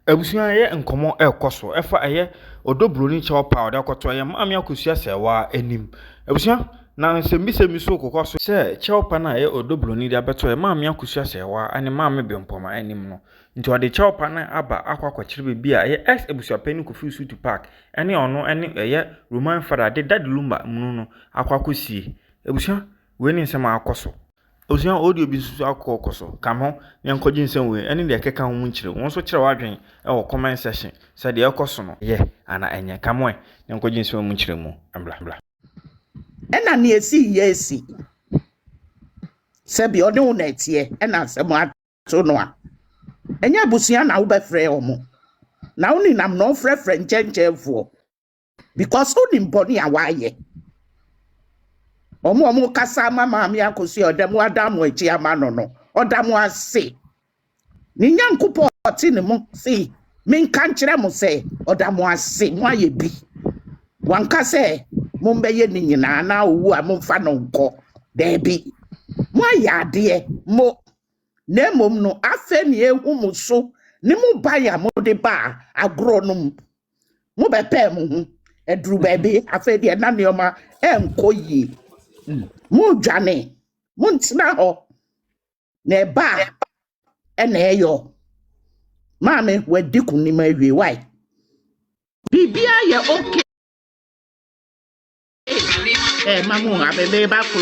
Abusua ye nkomo ekoso efa eye odo Bronii chaw powder akoto ye maami Akosua Serwaa enim. Abusua na nsembisemi so kokoso se chaw pa na ye odo Bronii de abeto ye maami Akosua Serwaa ani maami bempoma enim no. Nti ode chaw pa na aba akwakwakire bebi a ye ex abusua pani kofi suit park ene ono ene eye Roman father de dad Lumba munu no akwakosie. Abusua we ni nsema akoso Osia audio bi so akokoso kam ho ne nkogi nsem we ene de keka ho nkyire won so kire wadwen e wo comment section se de ekoso no ye ana enye kam we ne nkogi nsem mu nkyire mu ambla ena ne esi yesi se bi ode wo na tie ena se mo ato no a enya busia na wo be frɛ omo na wo ni nam no frɛ nkyɛnkyɛnfo because wo ni mboni a waye omo kasa mama mi Akosua odam adam achi ama no odam ase ni nyankopɔ ɔte ne mu se men kan kyerɛ mo se odam ase mo aye bi wanka se mo mbɛyɛ ni nyina na owu a mo fa no nkɔ da bi mo aye ade mo na mom no afa ni ehu mo so ni mo ba ya mo de ba agro no mo bɛpɛ mo ho eduru ba bi afa de na neoma enko yi mo dwane mo ntina ho na ba ena eyo maame wadi kunim awie why bibia ye okay mamu abebe ba ko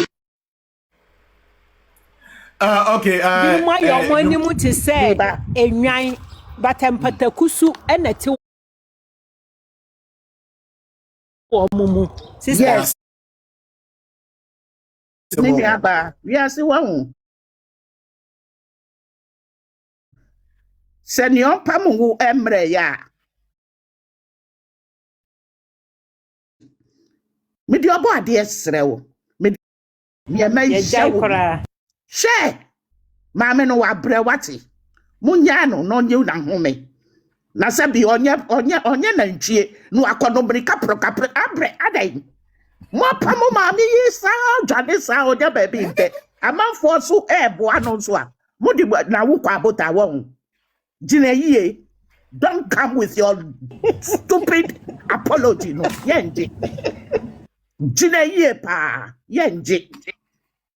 Okay. Mo yo mo ni mu te say enwan batempatakusu ena te wo mumu. Yes. Nini aba we are see one senior pamu emre ya me di obo ade esrewo me ye ma kora she maame no wa bre wate munya no no nyu na home na se bi onye na ntwie no akono brika pro kapre abre adai mo pamu maame yi sa dwane sa oja ba bi nte amanfo so ebo ano so a mo di na wo kwa abota won Gina ye, don't come with your stupid apology, no. Yenji. Gina ye pa, yenji.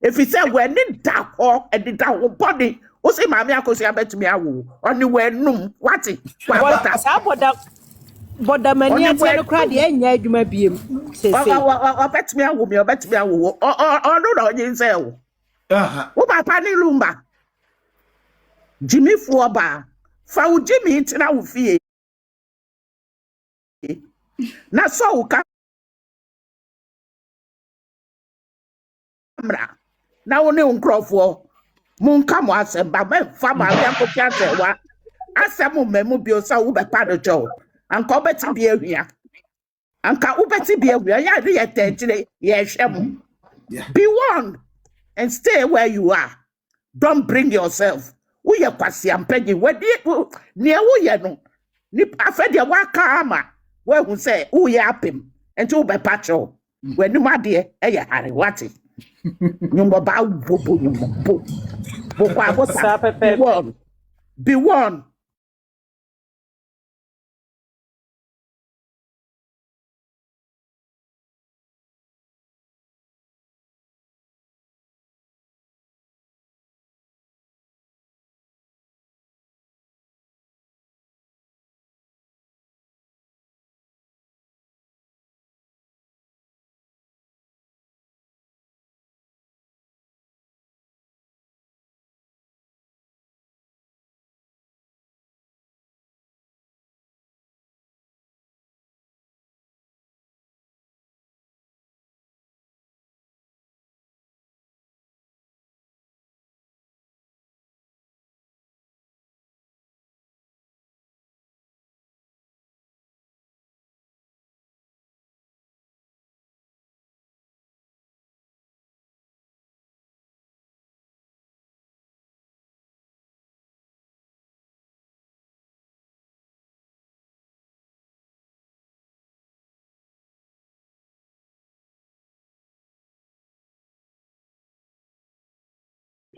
If he said when in dark or and the dark body, o say Mami Akosua bet me awu. Only when num, what it? Boda mani ante no kra de enya adwuma biem sese O bet me awu, me bet me awu. O no yin say wo. Wo papa ni Lumba. Jimmy Fuoba. Fa u Jimmy tina u fie. Na so u kamera. Na wo ne nkrofo. Mun kam asem ba me fa ma ya ko pia Serwaa. Asem memu bi o sa u be pa do jo. Anka obeti bi ahia. Anka ubeti bi ahia ya de ye tenchire ye hwem. Be warned and stay where you are. Don't bring yourself. We ye kwasi ampegi wedi ne wo ye no. Ni afede wa ka ama. We hu say wo ye apem. Enti wo be pacho. We ni ma de e ye hare wati. Nyumba ba bobo nyumba bo. Bo kwa bota. Be warned.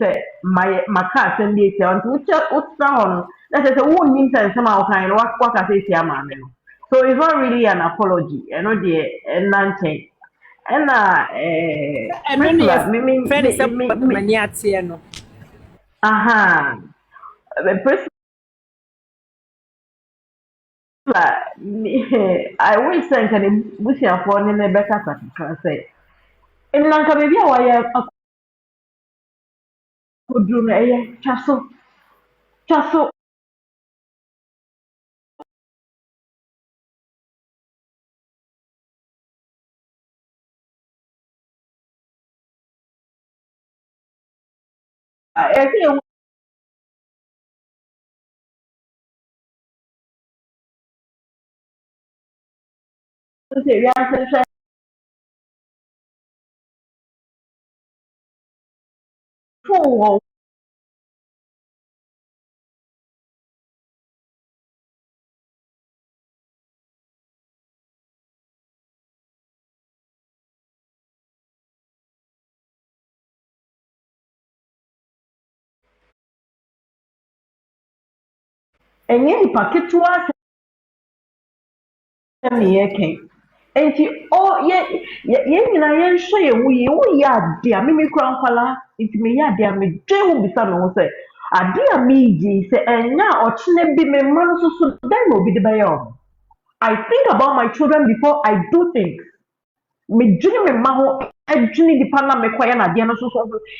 say my car send me on which down. That's a won't mean somehow kind of what I say, man. So it's not really an apology. I know the nanting. And ɛno ne Priscilla, yɛfrɛ ne sɛ m'ani ateɛ no. aha, Priscilla, I wish send an Bushia for in a better say. And Lanka maybe I could do a chasso, I think we are full and any packet to us and the king. And you, oh, yeah, I say, we are dear Mimi Cronquala, it may ya dear me, Jay will be son will say, a dear me, say, and now or chine be me man so then will be the bayon. I think about my children before I do things. Me dream me maho, I dream the pana me kwaya na dear no so,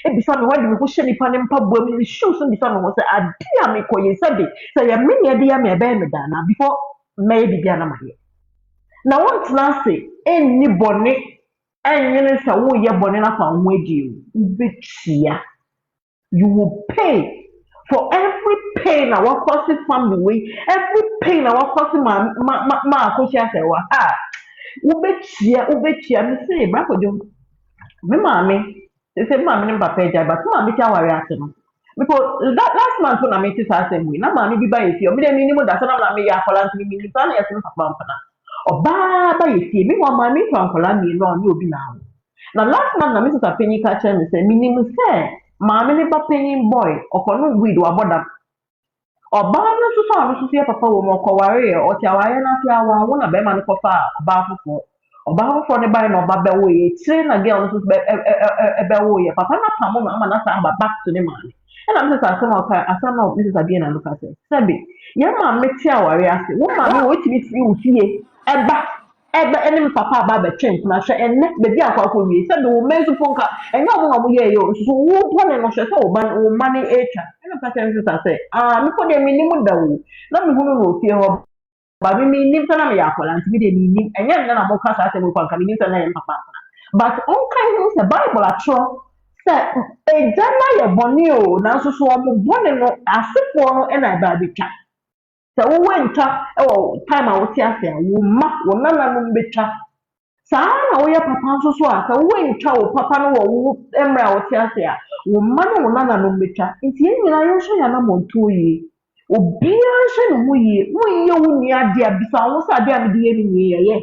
and be son when we push any pan and pub women, the shoes and the son will say, a dear me koye sabi, say a many a dear me a bear me dana before maybe Diana Maria. Now what's Nancy? Any bonnet, and you know, so we are bonnet up on with you. Bitchia. You will pay for every pain our causing family, every pain our causing ma Serwaa. Ah, ubetchia, me say, Brako, me mammy. They say, Mammy, and Papa, but Mammy, our reaction. Because that last month when I met his husband, we now mammy be by you. Me, the minimum that's not me, I call us, me, as a papa. Ọbaa ba yɛ fie me wa maa mi fa nkɔla mmienu a ɔne obi na awo na last month na Mrs. Apenyi ka kyerɛ me sɛ minim sɛ maame ne ba panyin boy ɔkɔ no weed wabɔ dam ɔbaa no nso so a ɔno nso yɛ papa wɔ mu ɔkɔware yɛ ɔte awaare n'ase awawo na bɛrima no kɔfa ɔbaa foforɔ ne bae na ɔba bɛwo yɛ ekyire na girl no nso bɛwo yɛ papa no apam no ama n'asa aba back to ne maame ɛna Mrs. asɛm a ɔka asɛm na Mrs. Abia na no ka sɛ sɛbi yɛn maame te awaare ase wo maame wɔ etumi firi wo fie ɛba ɛne me papa aba abɛtwe nkuna hwɛ ɛnɛ baabi akɔ akɔ wie sɛ de wo mma nso po nka ɛnyɛ ɔmo na ɔmo yɛ yɛ o nso wo bɔne no hwɛ sɛ wo mma ne atwa ɛna ka kyerɛ me sisa sɛ mepɔ deɛ menim da wo na mehunu no ofie hɔ ba me menim sɛ na meyɛ akɔla nti me deɛ menim ɛnyɛ nnɛ na moka saa asɛm kɔ anka menim sɛ na yɛ papa mpena but ɔnka ho sɛ bible atwerɛ sɛ agya no ayɛ bɔne o nanso so ɔmo bɔne no asefoɔ no ɛna ɛba abɛtwa sɛ wowɔ ntwa ɛwɔ time a wote ase a wo mma wo nananom betwa saa na woyɛ papa nso so a sɛ wowɔ ntwa wo papa no wɔ wo mmerɛ a wote ase a wo mma no wo nananom betwa nti yɛn nyinaa yɛnhwɛ yɛn anammɔntuo yie obiara nhyɛ ne ho yie wonyɛ wo nua adeɛ a bisa wo sɛ adeɛ a mede yɛ ne nua yɛyɛ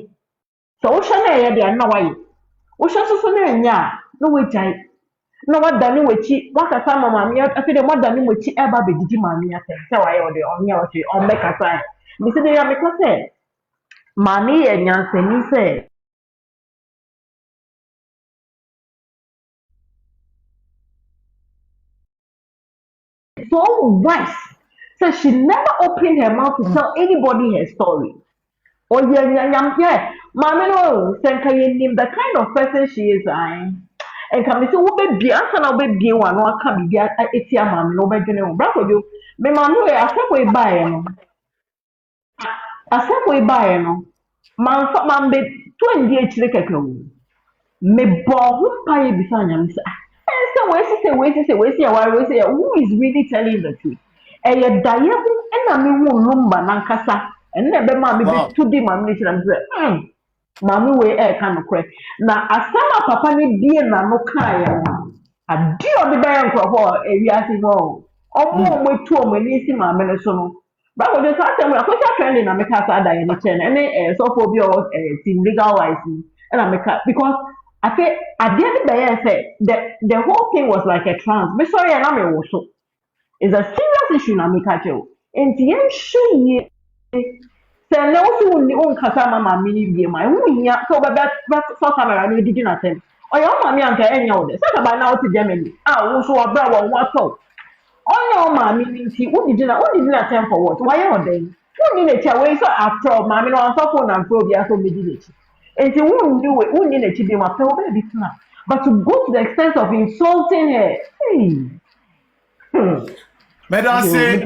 sɛ wohwɛ na ɛyɛ deɛ na wayɛ wohwɛ nso so na ɛnyɛ a na woagyae na wadane w'akyi wakasa ama maame afei dɛ wadane w'akyi ɛba abɛdidi maame asɛm sɛ wayɛ ɔde ɔnyɛ ɔhwɛ ɔmmɛkasa ɛ mesi de yɛmeka sɛ maame yɛ nyansani sɛ so wise so she never opened her mouth to tell anybody her story ɔyɛ nyanyamyɛ maame no sɛ nka yɛnim the kind of person she is nka me sɛ wobɛbie ansa na wobɛbie wo ano aka biribi ɛtia maame no wobɛdwene ho brakɔdwo me maame wɔ asɛm wei baeɛ no asɛm wei baeɛ no mambɛtu andi akyire kɛkɛ wo mebɔ ho mpaeɛ bisa nyame sɛ weesi aware weesi who is really telling the truth ɛyɛ daeɛ ho ɛna mehu Lumba nankasa ɛno na ɛbɛma mebɛtu di maame no kyerɛ me sɛ maame wei ɛɛka nokorɛ na asɛm a papa no bie n'ano kaeɛ no ade ɔde bɛyɛ nkurɔfoɔ ewiase hɔ ɔmo ɔmo etu ɔmo ani si maame no so no báwo de saa asɛm akɔsia trending na meka saa daeɛ no kyɛn ɛne sɔfo bi ɔwɔ team legal wise no ɛna meka because I think at the end of the day, I said the whole thing was like a trance. Me sorry, and I'm also. It's a serious issue na me catch you. And the end she say na also won on kasa mama me ni bi ma. Who nya so be so camera ni didi na tem. O ya mama mi anka enya wo de. Say ba na wo to Germany. Ah wo so abra wo wato. O ya mama mi ni ti wo didi na tem for what? Why you dey? Who ni na cha we so after mama mi no so phone and pro bi aso me didi. And who need a chibi ma tell baby now. But to go to the extent of insulting her, hey. Madam say,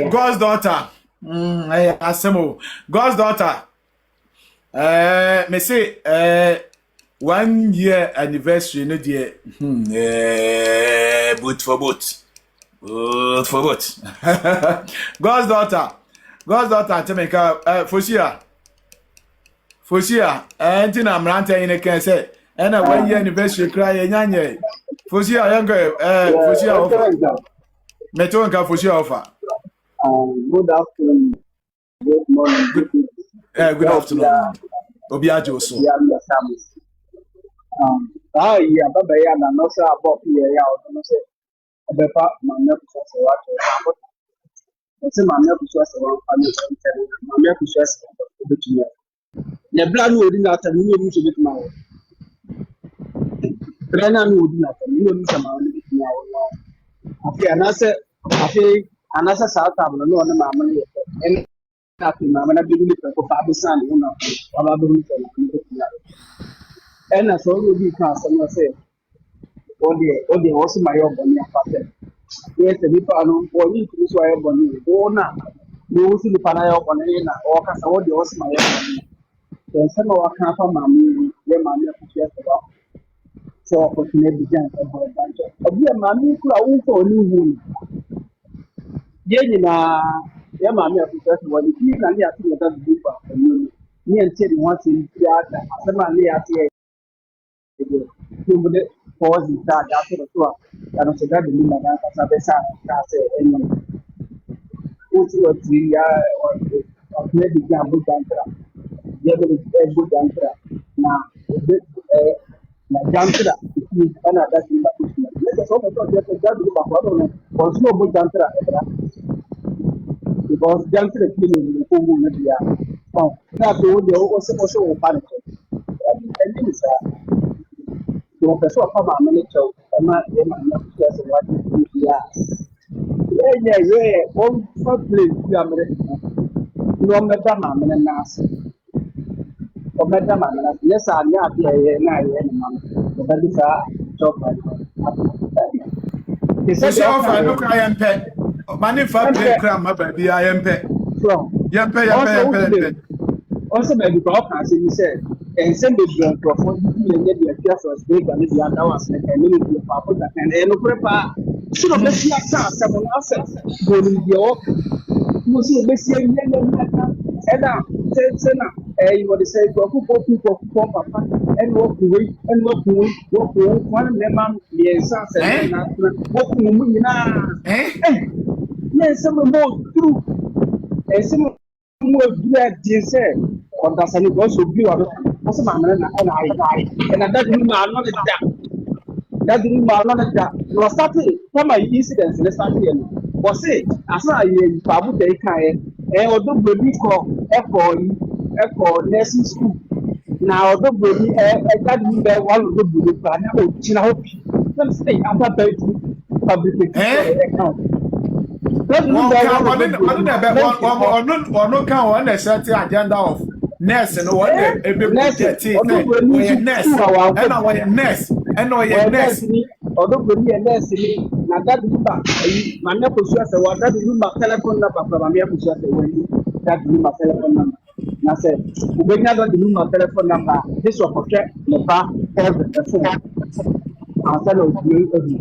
God's daughter. Asemo. God's daughter. Me say, 1 year anniversary, no dear. Boot for boot. Boot for boot. God's daughter. God's daughter, to make Fosia. Fosia, auntie na mrante ine can say, and a 1 year anniversary cry, nyanye. Fosia, younger, Fosia offer. Metonka Fosia offer. Good afternoon. Good morning. Good afternoon. Obiajo so. Yeah, Baba, yeah, and also about here, yeah, say, a bepa, my milk was a water. What's my milk was a my milk was a bit here. The blood would not have you to get my Brennan would not have you to my okay, and I said, okay, and as a South African, no one, mamma, and nothing, mamma, I believe for Father Son, you know, about the and as all we can say, oh, they also my own bonnie pattern. Yes, the people or you to swear bonnie, oh, now, you see the panel on or cast all the also my own. Then some of our camp on mammy, their mammy appreciates about. So, opportunity began about a bunch of dear mammy who are also a new woman. Jenny, yeah, mammy appreciates what it is, and yet you don't do for you. Me and Teddy wants in theatre, some man lay at here. You would pause in that after the tour. And also that the Lumba as a better anyone who 3 years or maybe gamble dancer. Yeah, but it's a good dancer. Now, dancer, another thing that let us also talk about that or slow good dancer because dancer is killing the whole media. Oh, now the also panic. And this is the person of our manager, and not just what we are. Yeah. All for place, we are no matter mamma and Nas. Or better mamma, yes, I'm not here, but that is a job. He said, Fosia, look, I am pet. Money for play cram, my baby, I am pet. Yampe. Also, maybe broadcast, he said, and send the drunk for the first day and the other ones and community of Papa and no prepare. Should have let you start someone else going to your you see, Bessie and now, you want to say, people, Papa, and walk away, one of them, yes, walk yes, some more true, and some more glad, dear sir. Or does any also be on a man and I doesn't not that didn't matter that was started from my incidents in the start here. Was it as I Babu Day Kai, or the baby call Echo nursing school. Now, the baby, that didn't bear one of the baby, but I never hope. Let's stay after public account. One can one a certain agenda of nurse and one a nurse and our nurse and our nurse. Although we are nurse, now that Lumba, my Akosua said, what that Lumba telephone number from my Akosua that Lumba telephone number. I said, we bring out the Lumba telephone number. This was for check the bar, the phone. I'll tell you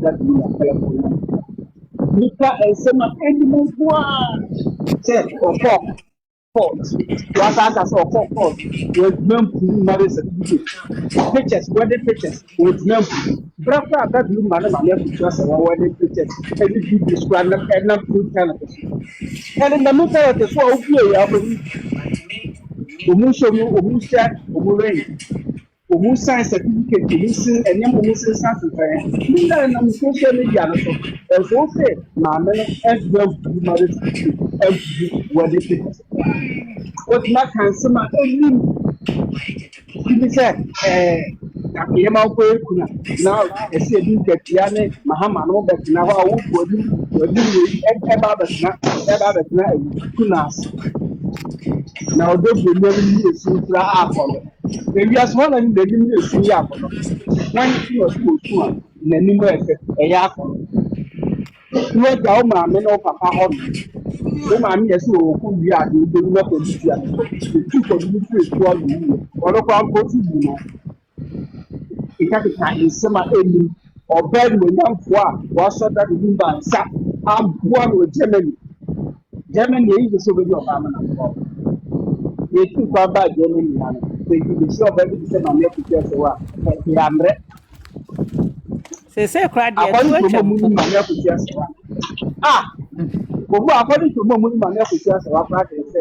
that Lumba telephone number. Nika and some animals said or fault. What I saw fault with them marriage certificate. Pictures, wedding pictures with them. Brother, that look, madam, I have to trust our wedding pictures. And if you describe them and not two cannabis. And in the middle of the 4 years, Umusho, Umusa, Umurain. omu sign certificate omu sin enyam omu sin sign fɛn na na mo social media no so ɛso sɛ maame no ɛfɛ bu marriage certificate ɛbu wedding papers wotuma kan sɛ ma ɛnim bibi sɛ akɛyɛma nkɔ ekuna na ɛsɛ ebi nkatua ne mahama no bɛtena hɔ a wobu ɔdi ɛba abɛtena ɛyi kuna ase na ɔdɔ buroni no ni esu kura akɔ no ebi asoma na ni n'anim ni esu yɛ akɔ no wɔn ti wɔ so osu a n'anim ɛfɛ ɛyɛ akɔ no ne ɛgya wo maame na wo papa hɔ no wo maame yɛ sɛ wɔwɔ ko wie ade wo bɛyi na kɔ bi tia no etu kɔ bi fi esu ɔno yie ɔno kɔ ankɔ tu bu no kekakeka nsɛm a ɛnim ɔbaa nimonyamfoɔ a wɔasɔ da de Lumba nsa aboa no wɔ Germany yɛyi sɛ sɛ wobɛdi ɔbaa no nankɔ yɛtu kwa baa Germany ha no sɛ bɛhyia ɔbaa bi te sɛ Maame Akosua Serwaa a yɛammerɛ Say cry dear. according to mo mu Maame Akosua Serwaa according to mo mu Maame Akosua Serwaa koraa kyerɛ sɛ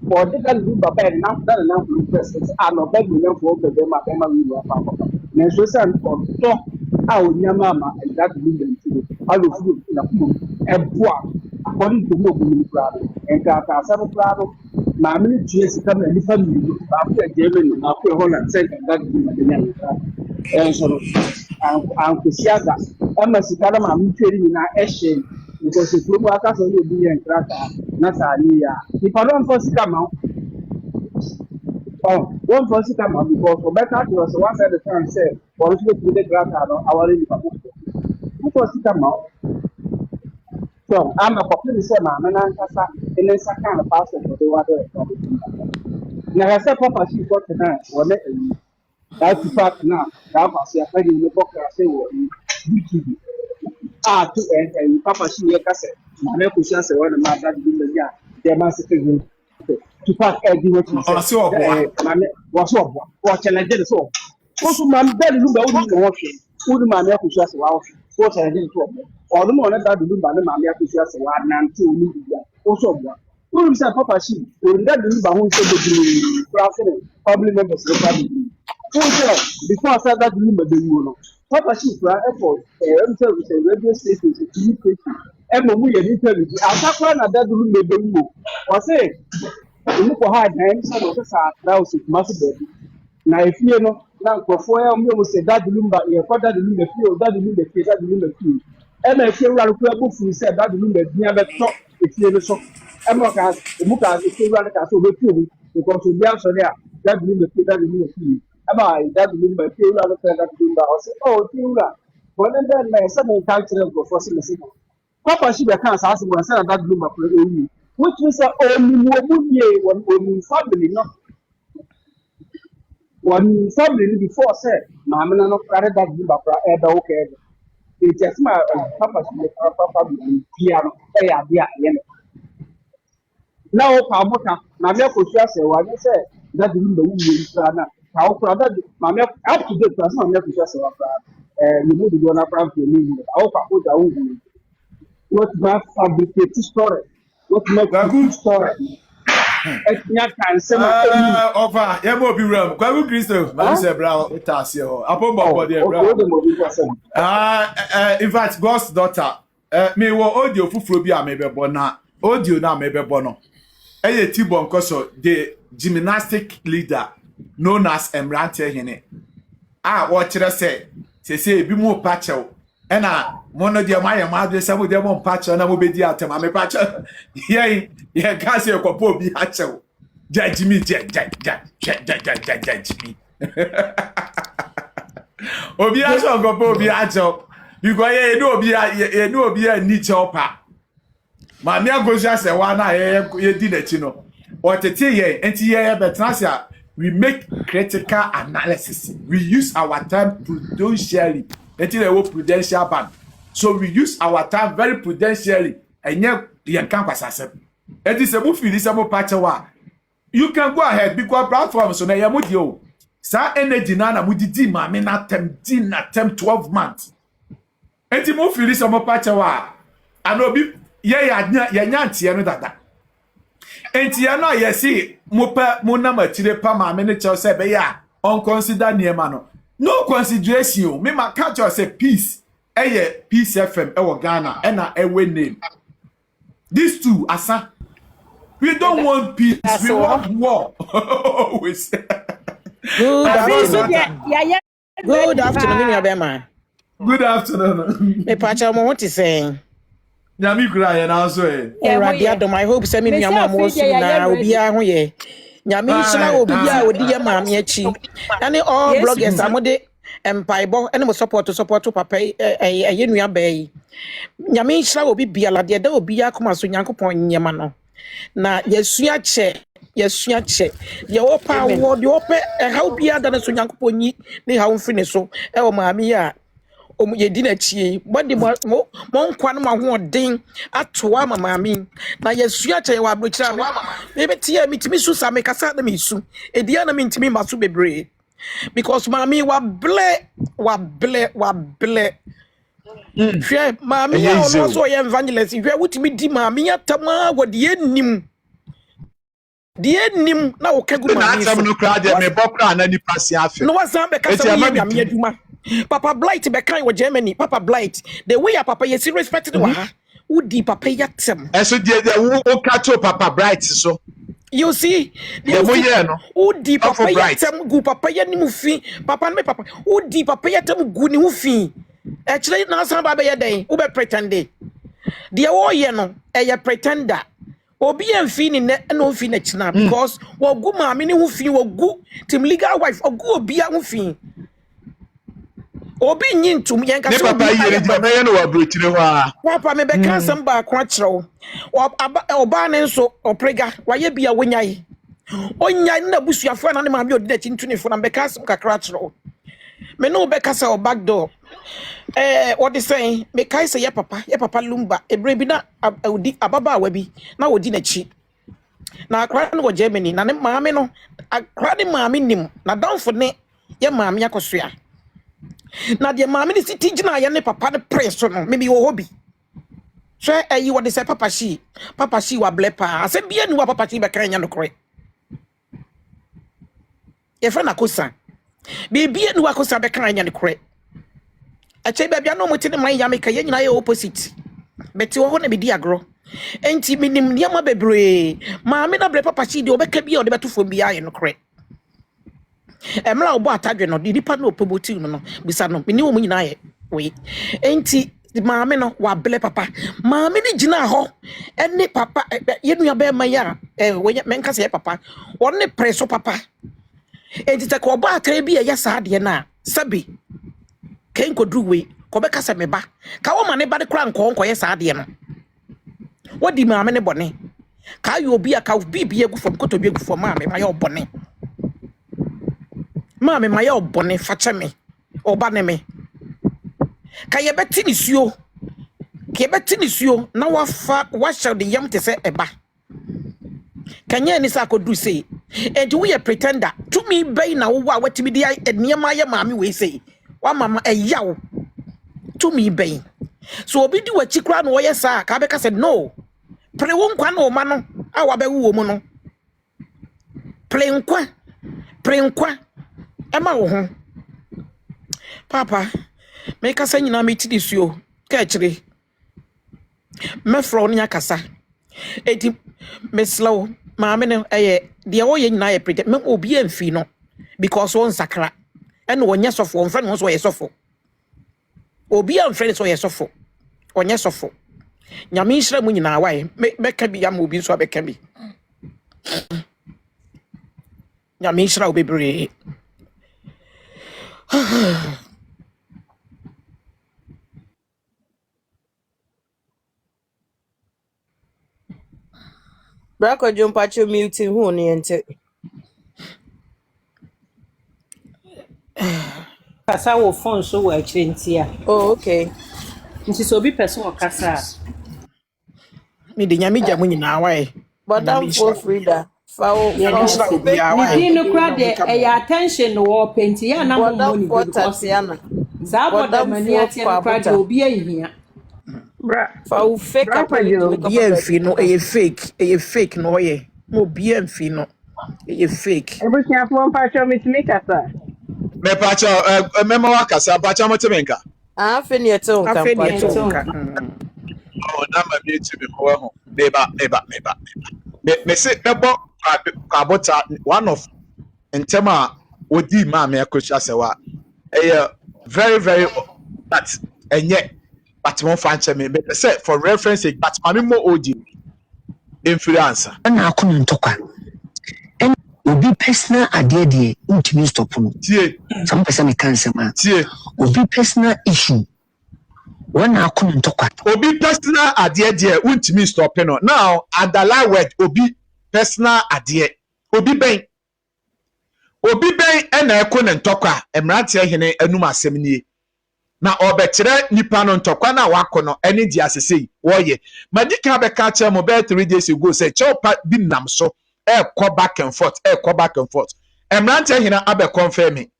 ɔde da Lumba bɛɛ ne nan kuru pɛsɛ a na ɔbaa nimonyamfoɔ bɛbɛ ma bɛma wili afa akɔfa nanso sɛ ɔdɔ a onyama ama ɛda Lumba nti no alofuru na kuma ɛboa according to mo mu koraa no nkaataasa no koraa no maame no tue sika na nipa mmienu baako yɛ Germany baako yɛ Holland sɛ ɛda Lumba bɛnya ne koraa ɛnso no ankosiaga ɛma sika na maame tue ne nyinaa ɛhyɛ because kurom aka sɛ ɔyɛ obi yɛ nkrataa na saa ne yɛ a nipa no mfa sika ma wɔn mfa sika ma because ɔbɛka kyerɛ sɛ one side the time sɛ wɔn nso bɛtumi de nkrataa no aware nipa foforɔ mfa sika ma so ama kɔpem sɛ maame n'ankasa ne nsa ka no passport ɔde wade na sɛ papa si kɔ tena wɔne ayi that part na that pass ya ka ni ko ka sɛ wɔ YouTube to and papa si yɛ ka sɛ Maame Akosua Serwaa na ma da bi na ya de ma se ke to pass ɛdi wɔ ti sɛ maame wɔ so ɔbɔ wɔ challenge de so ko so maame da de Lumba woni wɔ hwɛ woni Maame Akosua Serwaa wɔ challenge to ɔbɔ ɔno mo na da de Lumba na Maame Akosua Serwaa nante oni bia ko so ɔbɔ woni sɛ papa si woni da de Lumba ho nso bebree kura sɛ public members no public before I said that Lumba the you papa she kura effort radio station TV station mu ye interview asakwa na that Lumba the you o say you ko hard na so no say now so maso baby na efie no na nkofo ya mu say that Lumba ye kwa that Lumba fie that Lumba fie that Lumba fie efie wura ko abufu say that Lumba bia beto efie no so mo ka efie wura ka so be fie because obi aso there that Lumba fie that Lumba fie that Lumba feel rather than that Lumba. I say, oh, Tura. But then my son cultural go for some. Papa, she can't ask him that Lumba for you. Which means only one family, no one family before said, Mamma, no carry that Lumba for ever. Okay, it's just my papa, papa, piano, now, Pamota, Maame Akosua Serwaa, I said that Lumba will use how that Maame up to date person Maame Akosua Serwaa you move the one up to me how put down what my fabricate story what make good story nya kan say ma over ya mo bi ram Kwaku Christo ma say bra it as here apo bobo there bra in fact God's daughter me wo audio fufuro bi a me bebo na audio na me bebo no eye Tibon Koso the gymnastic leader known as Emrante Hene. What should I say, be more patcho. And one of the Maya some of them on patcho, and I will be the atom. I'm a patcho. Yea, can't say a couple be hatcho. Judge me, judge me. Obiaso go be hatcho. You go, you know, be a niche opa. Maame Akosua Serwaa na ye di na chi no. What te ye, enti ye betrasia. We make critical analysis. We use our time prudentially. Until they will prudential ban. So we use our time very prudentially. And yet, you can't pass us. And this is a movie, this is a patch. You can go ahead because platforms so na yamudio. Sa energy na mudidi ma me na tem 12 months. And the movie this is a patch. And obi ya nyantie no dada. Enti ya no yesi mo na matire pa ma me ne che se be ya on consider niema no consideration me ma catch us say peace peace FM Ghana na name these two asa we don't want peace we want war always Good afternoon. Good afternoon. Me pacha mo what is saying? Nyami kura ye na so I hope say me nyama mo so na obi a ho ye. Nyami nhyira obi a odi ye maame achi. Ane all bloggers amode empaibo ene mo support papa ye nua bai. Nyami nhyira obi biala de da obi akoma so nyankopon nyema no. Na yesua che ye opa wo de ope how bia da na so nyankopon yi ne how mfi ne so e o maame a ye di na chie body mo nkwa no ho den atoa maami na yesua che wa brochira me betie mitimi su sa me kasa na me su edia na mitimi maso bebre because maami wa ble hwe maami ya ono so ye evangelist hwe wutimi di maami atama wo de enim na wo kagu maami na no kra de me bokra na ni pase afi no wasan be kasa wo maami aduma Papa Blight be kind with Germany. Papa Blight. The way your papa is respected who di papa yatem. And so the catch Papa Bright so. You see, who di papa yatem gu papa yanimufi. Papa me papa. Who di papa yatem gu ni mufi. Actually, now some baba day. Who be pretende. The all no a pretender. Obi emfi ni no fi na china because wo gu ma me ni hu fi wo gu tim legal wife ogu obi a hu fi. Obi nyintum yen ka so papa yere di me no wa brochire ho a papa me be kan sam ba ko akyerew oba ne nso oprega waye bia wonyai onyai na busuafo na ne ma me odi na chintunifo na be kan sam kakra akyerew me no be kasa o back door what they say me kai say ya papa Lumba ebre bi na odi ababa wa bi na odi na chi na akra no Germany na ne maame no akra ne maame nim na danfo ne ya maame Akosua na de maame ni siti gina ya ne papa ne prince no maybe wo hobby so you what they say papa she wa blepa ase bia ni wa papa she be kan nya no kore e fa na Akosua bia ni wa Akosua be kan nya no kore a che bia no moti ne man ya me ka ye nyina ye opposite beti wo ho na be di agro enti minim niam bebre maame na ble papa she de obeka bia o de beto fo bia ye no kore emla obo atadwe no di nipa no opoboti no bisa no meni wo nyina ye we enti maame no wa ble papa maame ni gina ho ene papa ye nua be ma ya we menka se papa won ne preso papa enti te ko obo atra bia ya sa de na sabi ken ko druwe ko be kasa me ba ka wo ma ne ba de kra nko ye sa de no wodi maame ne bone ka yo bia ka bibia gu fom koto bi gu fom maame ma ya obone Mama my old bonnet facha me or baneme. Kaya betinisuo. Kaya betinisuo. Now what shall the young to say eba? Kanya ni sa could do say. And we a pretender. To me bay now what to be the and near my mammy we say. One mama a yow. To me bay. So be do a chikran warrior sa Kabeka said no. Play one quan or mano. Our be woman. Play qua. Emma wo papa make us nyina meti disuo ka akire me fro nya kasa eti me slow maame ne de wo ye nyina ye pretend me obi amfi no because won sakra ene wonya sofo won friend won so ye sofo obi am friend so ye sofo onya sofo nyame nhira mu nyina wae me ka bi am obi so abeka bi nyame nhira obebre Brako Jumpacho muting who niente. Kasa wo phone so wo akire ntia. Oh, okay. Nti so bi person o kasa. Me de nyame gya mu nyina wae. But I'm for Frida. Foul. Ni no kra de attention no wo penti ya na mo money because za boda mani ati no kra de obi ahia. Bra foul fake up obi amfi no fake no ye mo obi amfi no You fake. Ebusuafo mpacho mitimi kasa. Me pacha memo wakasa pacha motemenka. Afe ni eto nka Afeni mpacho. etonka. Oh na ma bi echi me ho ho. Meba. Me se mebo kwabota one of ntema odi ma me Akosua Serwaa. Very very but enye but mo fa nche me say for reference sake but mami mo odi influencer. Na akunu ntokwa. En obi personal adede untimi stop no. Tie. Some person me can say ma. Tie. Obi personal issue. Wana akunu ntokwa. Obi personal adede untimi stop no. Now adala word obi personal adede. Obi ben ena ekunu ntokwa emrante hene enum asem nie. Na obetere nipa no ntokwa na wako no ene di asese woye madika be ka che mo be 3 days ago say chopa bi nam so go back and forth emrante hina abe confirm me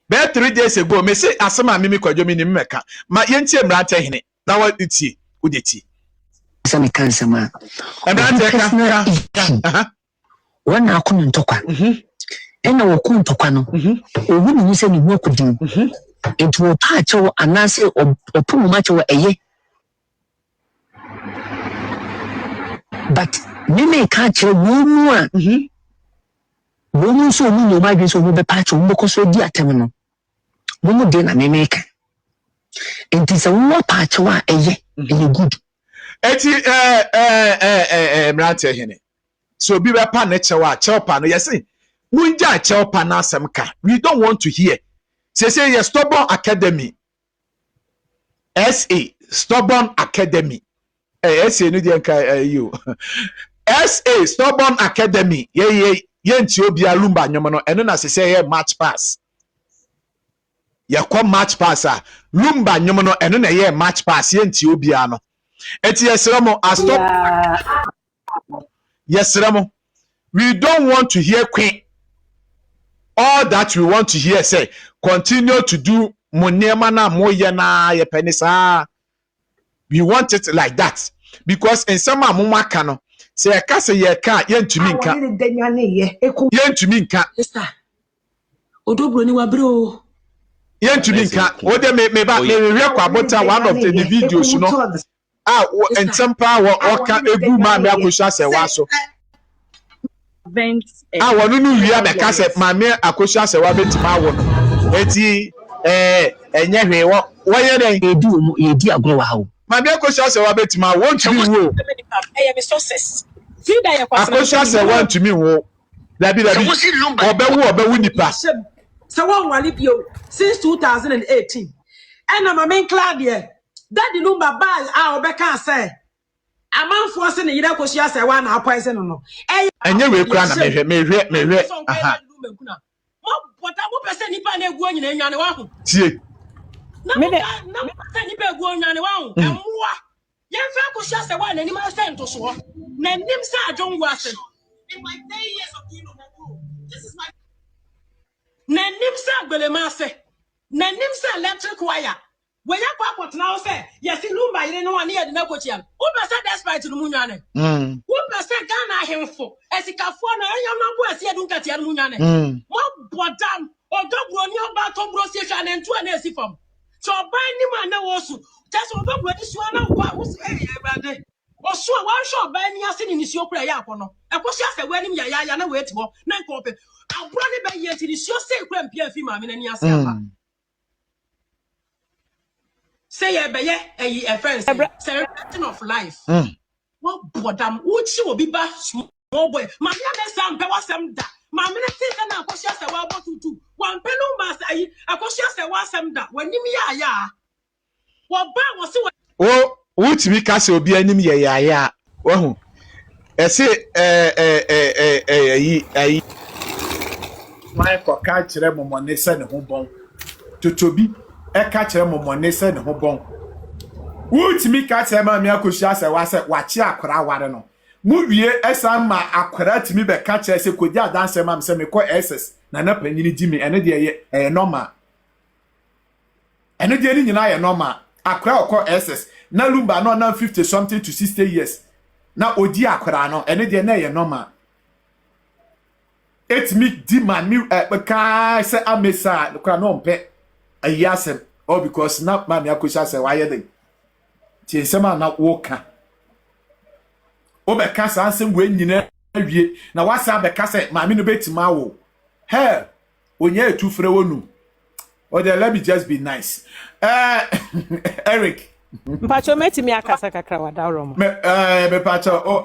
be 3 days ago me say asema mimi kwadwo mi ni mmeka ma yentie emrante hine na wa tie udeti Some can say ma. emrante ka Wana akunu ntokwa. Ena woku ntokwa no. Owu ni se ni hu akudin. Enti wo pa acho anase opomu macho eye. But meme ka chere wo mu a. Wo mu so mu no ma so mu be pa acho mo koso di atem no. Mo mu de na meme ka. Enti se wo pa acho a eye good. Eti emrante hine so bi be pa na chewa chewa no yesi munja chewa na asem ka we don't want to hear say yes stubborn academy SA stubborn academy SA no dey nka you SA stubborn academy ye nti obi a Lumba nyom no eno na say ye match pass ye kwa match pass a Lumba nyom no eno na ye match pass ye nti obi a no eti yesramo a stop yesramo we don't want to hear queen. All that we want to hear say continue to do monema na moye na ye penisa. We want it like that because in some amumaka no say ka say ye ka ye ntumi nka ye ntumi nka Sister Odobroni wa bro ye ntumi nka o de me we kwa bota one of the videos no entempa wo ka egu ma me Akosua Serwaa so wonu nu wia be ka se mame Akosua Serwaa betima wo no eti enye hwe wo ye den Edi agro wa hawo. mame Akosua Serwaa betima wo ntumi wo Akosua Serwaa ntumi wo dabi obewu nipa so one wali bio since 2018 and I'm main Claudia daddy Lumba buy a obeka say amanfo se ne yira Akosua Serwaa na poison no enye we kura na mehwe aha mo bota mo pese nipa na egu onyina enwane wa ho tie na pese nipa egu onyane wa ho emwa yemfa Akosua Serwaa na ni ma se nto so na nim sa adwongo ase in my 10 years of doing Omo, this is my na nim sa gbelema ase na nim sa electric wire when you put now say yes Lumba you know one year the negotiation who person despite no munwane who person Ghana hemfo esikafo na anyam na bo ase edun katia no munwane mo bodam Odobroni oba to bro se hwa na ntu na esi fam so ban ni ma na wo su just Odobroni su na wo su brade osu a wan sho ban ni ase ni nisuo kura ya akono Akosua Serwaa nim ya na we ti ho na nko pe abro ni ba ye ti nisuo se kura mpia fi ma me na ni ase aba say a friend celebration of life. What bodam uchi will be ba small boy. Mamma me sam pe wasem da. Mamma na think na Akosua Serwaa about to one pelu mas ayi Akosua Serwaa sem da. When nim ya. What ba was o utimi ka se obi anim ye ya wahu ese ayi Michael ka kire momone se ne ho bon totobi e ka kire momone se ne ho bon utimi ka se ma me Akosua Serwaa se wachi akora ware no mu wie esa ma akora timi be ka kire se kodi adanse ma se me ko SS na panyini di me ene de ye normal ene de ni nyina ye normal akora okọ SS na Lumba no na 50 something to 60 years na odi akora no ene de na ye normal it me di man me ka say amesa kura no mpe ayasem all because na ma me Akosua say why dey ti nsema na woka obeka sa ansem we nyina awie na wasa beka say ma me no betima wo he onye etufre wonu or the let me just be nice Eric Mpacho metimi akasa kakra wada romo. me pacho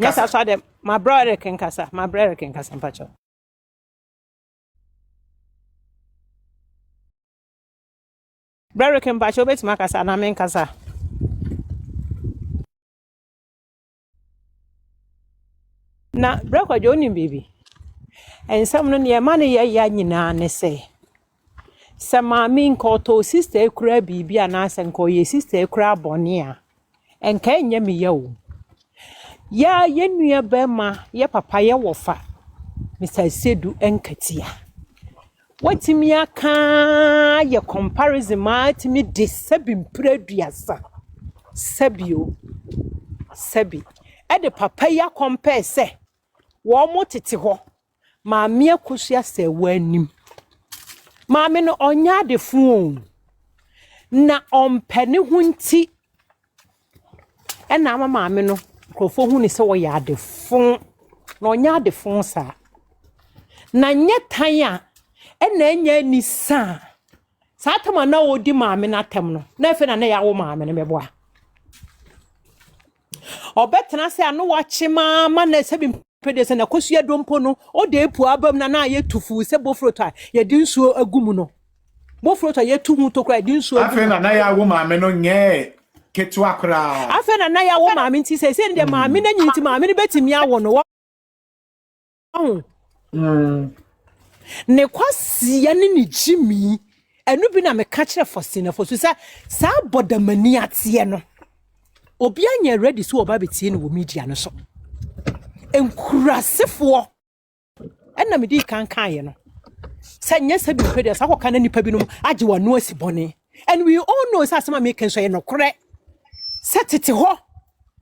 Yes, I saw them. My brother can kasa. My brother can kasa mpacho. Brother can mpacho metimi akasa na men kasa. Na brother Joni baby. And some no near money ya nyina ne say. Sama min ko to sister ekura bibi anasa nko ye sister ekura boni a. Enka enye me ye o. Ya ye nua bema ye papa ye wofa. Mr. Sedu enkatia. Watimi aka ye comparison ma timi de sabi mpraduasa. Sabio. Sabi. E de papa ya compare se. Wo mo tete ho. Maame Akosua Serwaa anim. Maame no onya de fun na ompene ho nti e na maame no krofo hu ni se wo ya de fun na onya de fun sa na nye tan a e na enya ni sa tama na odi maame na tem no na efe na ya wo maame no meboa obetena se anu wachi ma na se bi pede se na Akosua dompo no o de epu abam na ye tufu se bofroto a ye di nsuo agumu no bofroto ye tu hu to kra di nsuo agumu afi na ya wo maame no nye ketu akra afi na ya wo maame nti se de maame na nyinti maame no betimi awo no ne kwasi ya ne jimi enu bi na me ka kire fosina fosu sa bodamani ate no obi anya ready so oba betie no wo media no so enkurasefo enna me di kan ye no sa nya sabi pede sa ko kana nipa binum age wano asibone and we all know sa sama make so ye no kore setete ho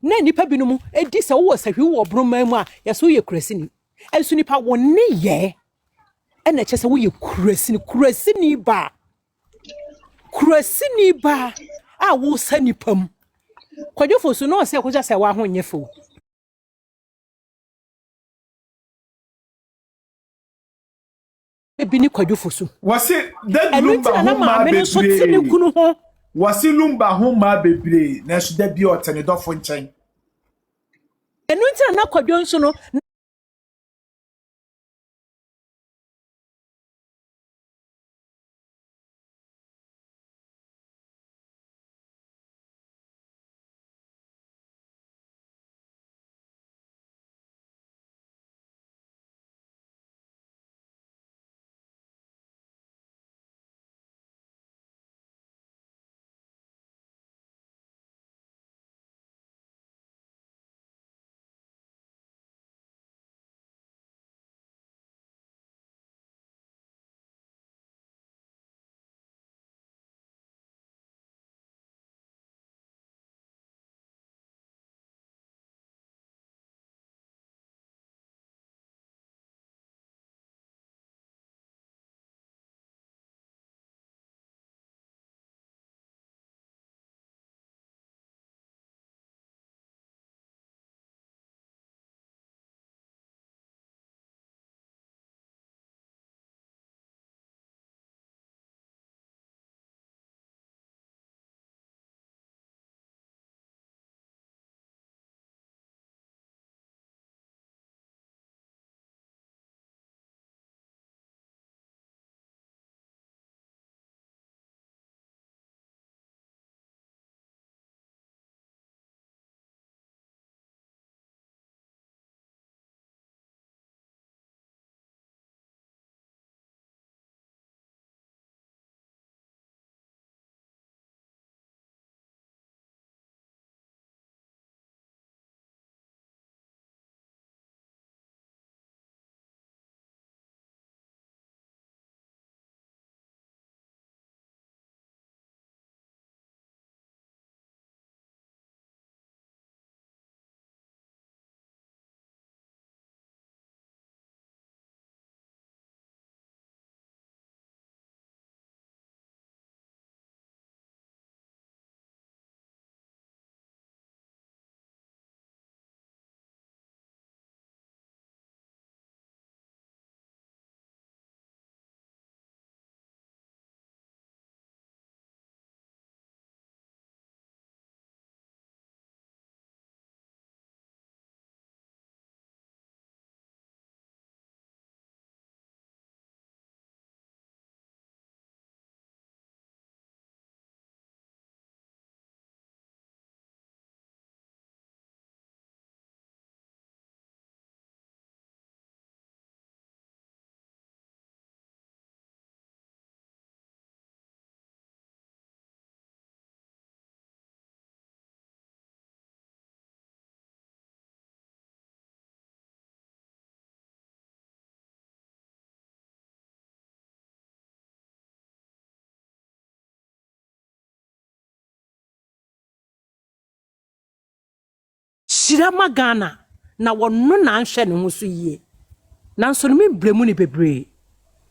na nipa binum edi se wo sahwi wo broma mu a ye so ye kurasini enso nipa wonne ye ena che se wo ye kurasini ba a wo sa nipam kwadwofo so no se ko ja se wa ho nyefo ebi ni kwadwofo so wase that Lumba ho ma bebre wase Lumba ho ma bebre na so da bi otene dofo nchen enu ntina na kwadwo nso no shirama Ghana na wono na anhwe ne ho so yie nanso no me bremu ne bebre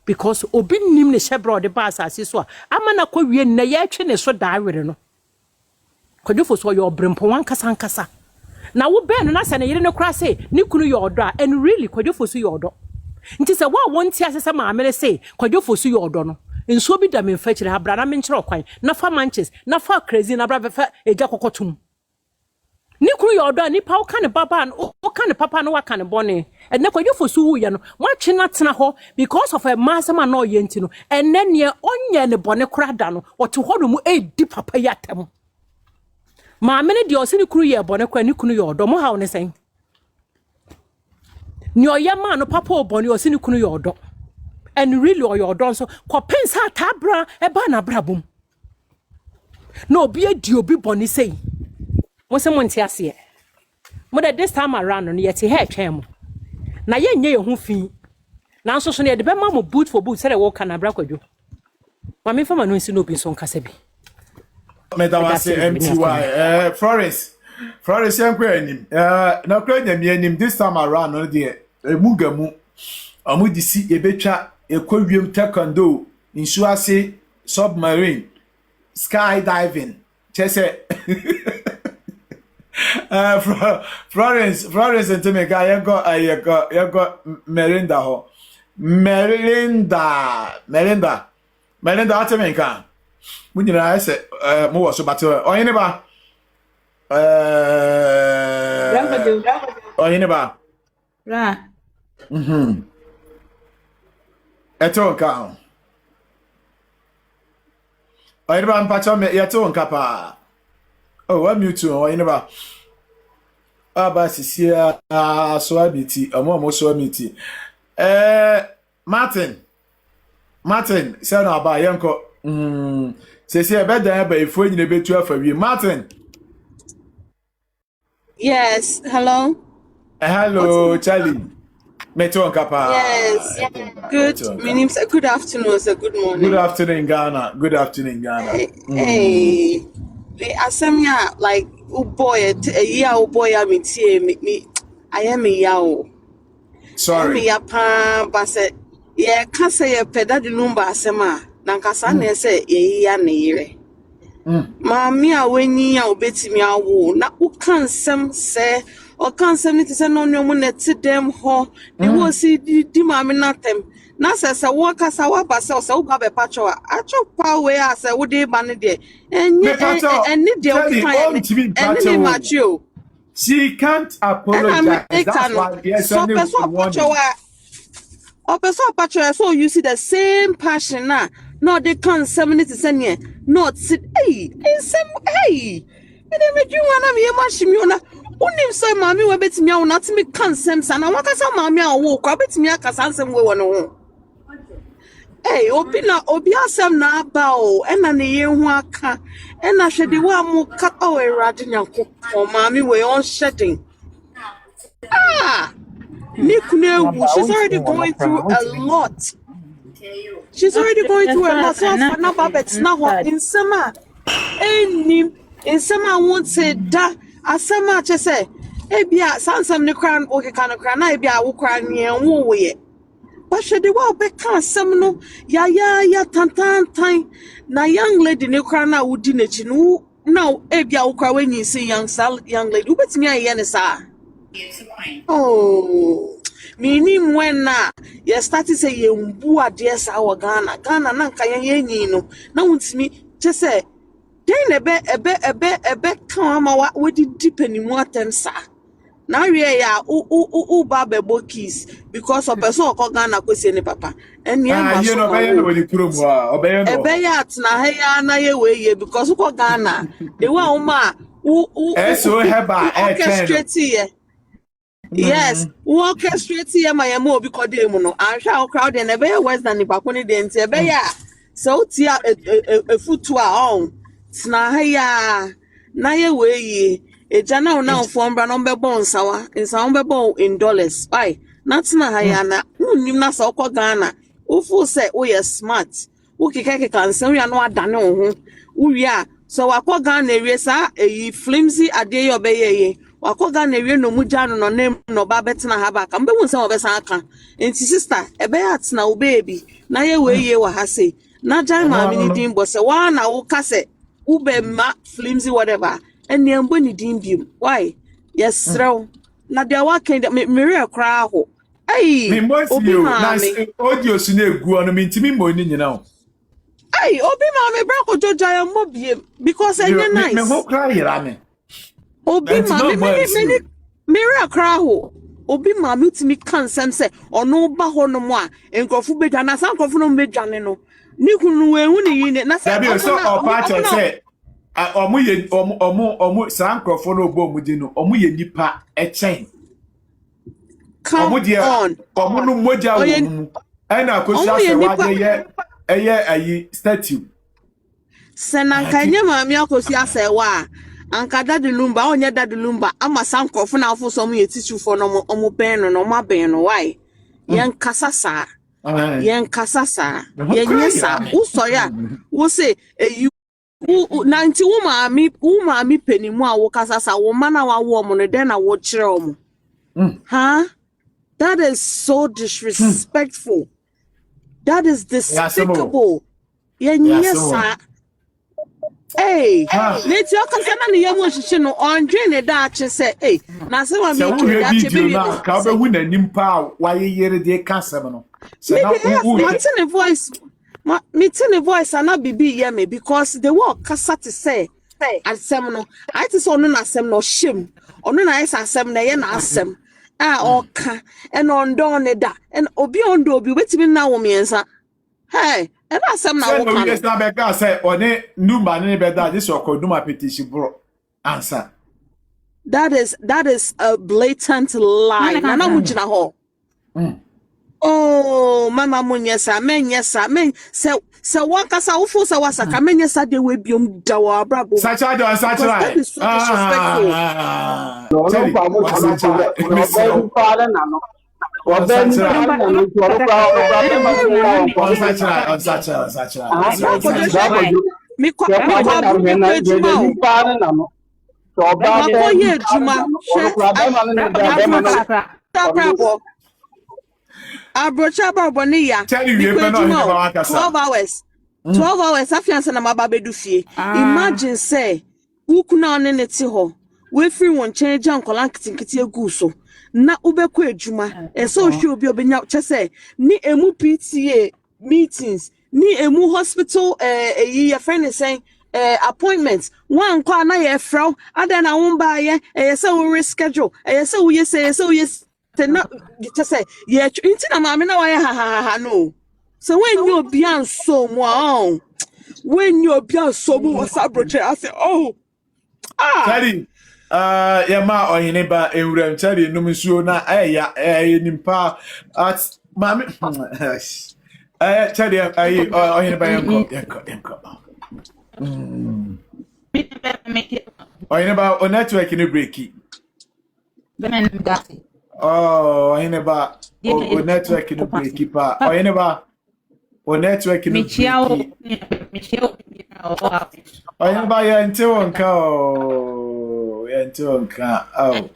because obi nim ne shebra de ba asase so ama na kwawie na ye twe ne so daawere no kwadwofo so yo brempo wankasa nkasa na wo be no na se ne yire ne kura se ne kunu yo odo a and really kwadwofo so yo odo nti se wa wonti asese ma amere se kwadwofo so yo odo no nso bi da me mfa kire ha bra na me nkyere okwan na fa manches na fa crazy na bra befa eja kokotum ni kuru yo do nipa wo kan baba wo kan papa no waka ne bone ene kwadwofo so wu ye no watwe na tena ho because of a masama na oye nti no ene ne onye ne bone kura da no wote ho no mu edi papa yatam ma amene de osini kuru ye bone kwa ni kunu yo do mo ha ne sen ni oye ma no papa obone osini kunu yo do and really oyo do so ko pensa tabra e ba na brabum no obi edi obi bone sei mo se mo nti ase mo da this time around no yeti he twem na ye nye ye ho fi na nso so ne de be ma mo boot for boot say wo kana bra kwadwo ma me fama no nsi no obi so nkasa bi Metawase MTY Florence yankwe anim na kra nyame anim this time around no de emugamu amudisi ebetwa ekowiem taekwondo insuase submarine skydiving chese Florence Ntemeka yego Melinda ho Melinda Atemeka munyina ese mo wo so battle oyene ba oyene ba Ra. Eto ka oyene ba mpacho me yeto nka pa oh wa mute oyene ba aba sisia so abiti omo so amiti Martin say na aba yenko say bedan ba ifo nyine betu afa wi Martin. Yes, hello. Hello, Charlie. Meto nkapa. Yes. Good. My name's good afternoon, sir. Good morning. Good afternoon, Ghana. Good afternoon, Ghana. Hey. Asemia like oh boy, me. I am a yao. Sorry. Me ya pa base. Yeah, can say a peda de Lumba asema. Nankasa ne say ye ya ne yire. Mami a wenyi a obeti mi awo na ukan sem se o kan sem ni se no nyomu na ti dem ho ni wo si di mami na tem na se wo kasa wa ba se wo ba be pacho a cho pa we a se wo de ba ne de enye eni de o kan eni macho she can't apologize. That's why yes so pacho so you see the same passion na no they can't 70 to send ye not sit hey me dey make you wanna me mashimi ona unim so mami we betimi a una timi kan sem sana waka sa mami a wo kwa betimi aka sansem we wono ho hey obi asem na aba o e na ne ye hu aka e na hwede wa mu ka o erade nyanko o mami we on shedding she's already going through a lot. She's already going through a lot. So now in summer, in summer won't say that. As summer just say, "Ebia sansam ne kran okay kana kran na ebia wo kran ne wo we." But she dey wa be kan sam no ya tan na young lady ne kran na wo di n'echi no now ebia wo kran we nyi say young lady wo betimi aye ne sa. Oh, meaning when you started say you mbu ade sa wa Ghana na nka ye nyi no na wuntimi just say then ebe kan ma we di deep animu atem sa na wie ya u ba be bokis because of person ko Ghana ko se ne papa eni ma so you know be no we kurom obeyo no ebe ya tna he ya na ye we ye because ko Ghana the one ma so heba orchestrate yes, orchestrate here my mo bi kode mu no anhwa crowd and ebe west than the bakoni de nti ebe ya so tia a futu a on tna ha ya na ye we ye eja na una form bra no be bon sawa nsa be bon in dollars why not na ha ya na unnim na so ko Ghana ufu say o ye smart wo keke kan se wi no adane wo ho wo wi a so wakọ Ghana ewie sa eyi flimsy ade ye obeye ye wakoga na ewie no muja no nem no ba betena ha ba ka mbe hu se obesan aka enti sister ebe atena wo baby na ye we wa ha sei na jan ma mi ni din bo se wa na wo ka se ube ma flimsy whatever eni ambo ni din biem why yes rew na dia wa ken me re kra ho ai obi ma me audio si na egu ono mi ntimi mo ni nyina o ai obi ma me bra ko jojo ya mo biem because enye nice me ho kra yira me obi ma me re kra ho obi ma me utimi kan sem se ono ba ho no mo a enkrofo bedwa na san krofo no bedwane no ni kunu we hu ni yin na say bi so o pa che say omu san krofo no bo mu di no omu ye nipa e chen come on omu no moja wo mu na Akosua Serwaa ye ayi statue sena kanye ma mi Akosua Serwaa anka Daddy Lumba onye Daddy Lumba ama san krofo na afo so mu ye tichufo no omu ben no ma ben no why yen kasasa yen kasasa yen yesa usoya wo say eyi na nti wo ma mi penimu a wo kasasa wo mana wa wo mo no den na wo kire omo huh? That is so disrespectful. That is despicable. Yes, hey, let's your concern on the young no on drain that say, hey, now someone make it that you win a nimpa why ye de casabano. So now, voice. Meeting a voice and not be me because the word kasa to say and seminal. I just on no asem no shame. On no nice asem na ye na asem. Oka and on don da and obi on do be waiting now me answer. Hey, and asem na wo kan. Yes, na be ka say one Lumba ne be that this your koduma petition bro. Answer. That is a blatant lie. Na na mujina ho. Oh, mama munyesa men se wakasa ufo se wasaka men yesa de we biom dawa brabo. Sacha do sacha. That is so disrespectful. Abrocha Bronii ya 12 hours 12 hours afiansa na mababedu fie. Imagine say ukuna one neti ho we free won change ankola nkitinkiti egu so na ubekọ adwuma eso hwe obi obenya chese ni emu PTA meetings ni emu hospital your friend is saying appointments one kwa na ye frau ada na womba ye say we reschedule say we say na just say yeah inti na mama na why ha no so when you be an so mo when you be an so mo was abroche I say oh Tari yama oyine ba enwuram tari num nsuo na ya nimpa at mama tari oyine ba yanko oyine ba o network ni breaki oh, I never. O network no break pa. O never. O network no break. O never ya nte wonka o. Ya nte wonka. Oh.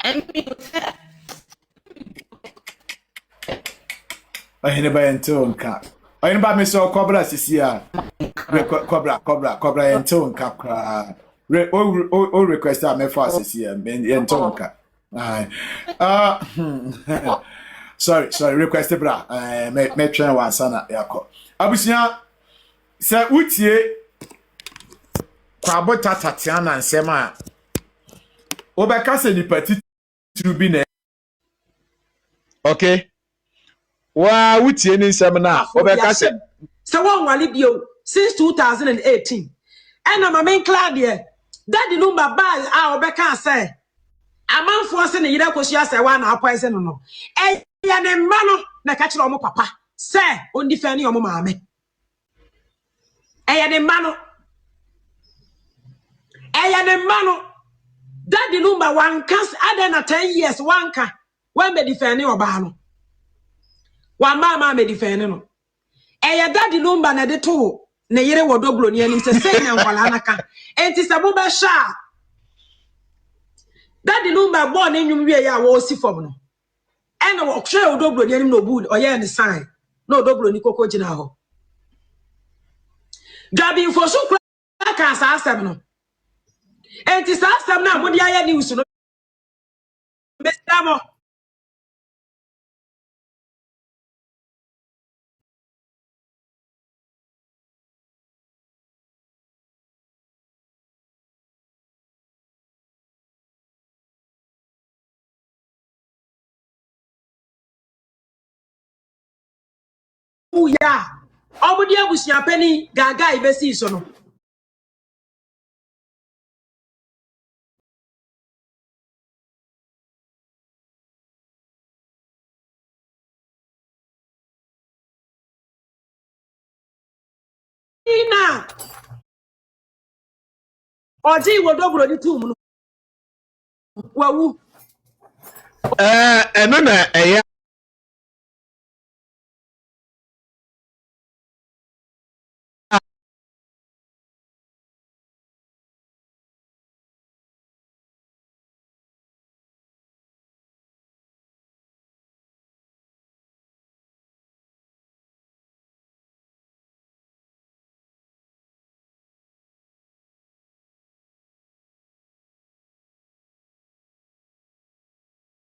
O never ya nte wonka. O never me so cobra sisi a. Cobra ya nte wonka kra. O request a me for sisi a. Ya nte wonka. Sorry, request bra. Me try one sana yako. Abusia se utie kwabota Tatiana nsema obeka se ni parti trubi na. Okay. Wa utie ni nsema na obeka se won wale bio since 2018. And my main Claudia Daddy Lumba buy obeka say amanfo ase ne yira Akosua Serwaa na apoise no ya ne mma no na ka kire omo papa se ondi fa ne omo maame ya ne mma no Daddy Lumba wanka ada na 10 years wanka wan be defend oba no wan mama me defend no ya Daddy Lumba na de to ne yire wodo Bronii anim se na nkwala naka enti se bo be sha Daddy Lumba born in you ya wo si fom no. And wo hwe odobro ni anim no bu oye ni sign. No odobro ni koko gina ho. Gabi for so kra ka sa asem no. Enti sa asem na mo dia ya news no. Bestamo. Ya. Obodi abusia pani gaga ibesi so no. Ina. Oji wo dobro ni tum no. Wawu. ɛno na ɛyɛ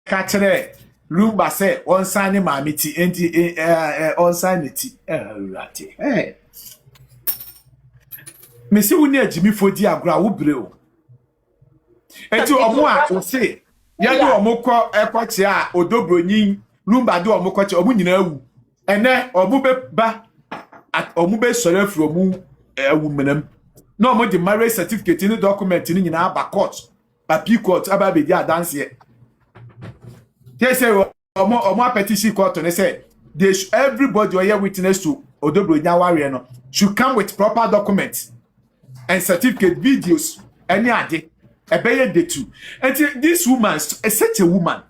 Catchere Lumba say on sign mammy tea on sign tea. Hey. Missy Winnie Jimmy for dear grow blue. And to a moi will say, Yadu or Moko airport ya or Bronii, Lumba do or Moko or Munino, and then or Mube ba at or Mube Sole from a woman. No more the marriage certificate in the document in our court, a P court about the dance here. They say, or more petition court, and they say, everybody or here witness to Odobro Nyawariano should come with proper documents and certificate videos, any other, a better day too. And this woman is such a woman.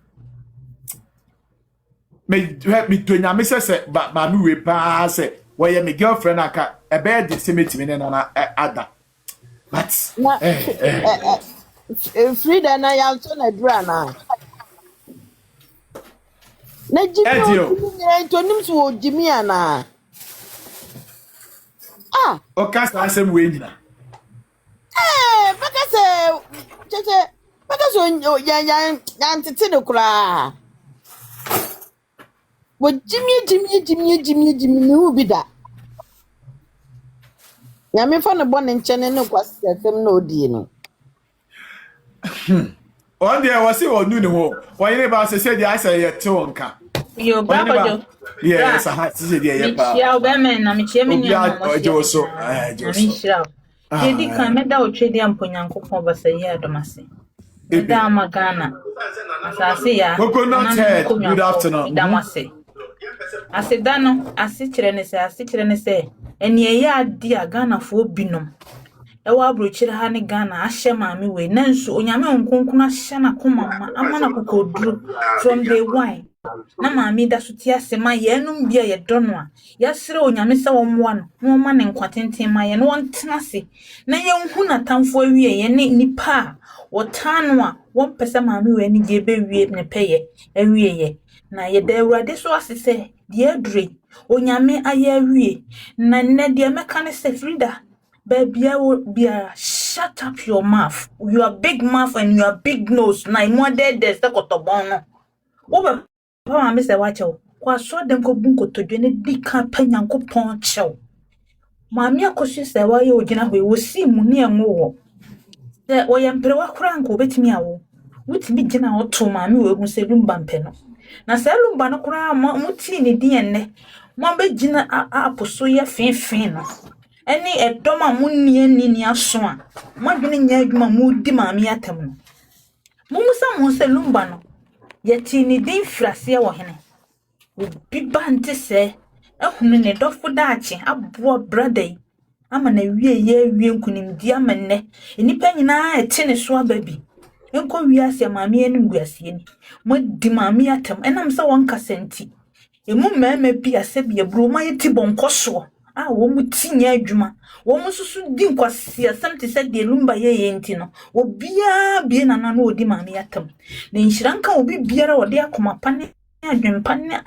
May help me to Yamisa say, but Mammy will pass it, where your girlfriend a bear disseminating in other. But, Frida and I am so a drama. Na Jimmy to nim so Jimmy ana. Ah, o cast ansem we nyina. Because yan tete no kura. Wo Jimmy me hu bi da. Ya me fa no bɔ ne nkyɛn ne kwase fam na odi no. On there was it or no, why you never said the answer yet to Onka. Yo, Bravo. Yes, I had to say, yeah, women, I'm chairman. So, Jadi kami dah ucap dia punya angkup bahasa ya domasi. Dah magana. Asasi ya. Coconut head. Good afternoon. Dah masih. Asi dano, asi cerene se. Eni ya dia Ghana fo binom. Ewa abrochire ha ne Ghana ahye maame we nanso onyame onkonkun ahye na koma amana kokoduru from day one na maame da so ti asema ye num bia ye dono a yasere onyame se womwa no no ma ne nkwatenten ma ye no wontena se na ye nhu na tamfo awie ye ne nipa wotano a wompese maame we ni ge be wie ne peye awie ye na ye da awurade so asese de adure onyame aye awie na ne de meka ne se Frida baby, shut up your mouth. Your big mouth and your big nose. Na more dead there's the cotobono. Over Papa, Mr. Watcho. Kwa saw them go bunko to join a big campaign and go poncho. Mammy Akosua Serwaa you jina we will see money and more. That way I'm prewa crank bet me awo. With me jina or two mammy will say Lumba peno. Na say Lumba no cry muti ni DNA. Mambe jina Akosua fin. Any a doma munni ni aso a madwene nya adwuma mudi maami atam no mumusa mo se Lumba no yeti ni din frase wo hene obi bante se ehunu ne dofo daache abo brother ama na wie nkunimdi amenne enipa nyina ete ne so ababi enko wiase maami enu wiase ni mudi maami atam enam se won kasenti emu mama bi asebia bro ma yeti bonkoso a wo mu tinya adwuma wo mu susu di nkwasi asem te se de Lumba ye enti no obia bie nana no odi maame yatam na nhyiranka obi biara ode akoma pane adwempane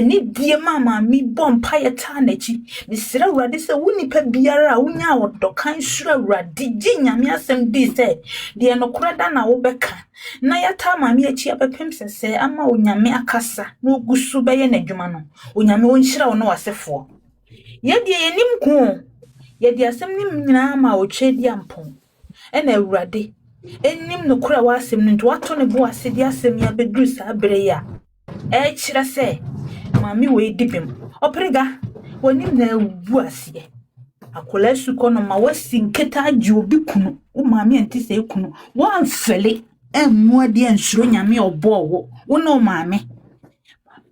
ni die mama mi bompa ye ta na chi misira Awurade se wonipa biara a wonya wodokan sura Awurade gi nyame asem di se de no korada na wo beka na yata maame achi abepem sese ama onyame akasa na ogusu be ye n'adwuma no onyame wonhyira wo no wasefo ye de yenim ko ye de asem nim nyina ma wo twedi ampon ena Awurade enim no kora wa asem no wato ne bo ase de asem ya bedru sa bere ya chira se mami we dibim oprega wonim na wu ase akola suko no ma wasi nketa agi obi kunu wo mami enti se kunu wan fele emu ade ensuro nyame obo wo no mami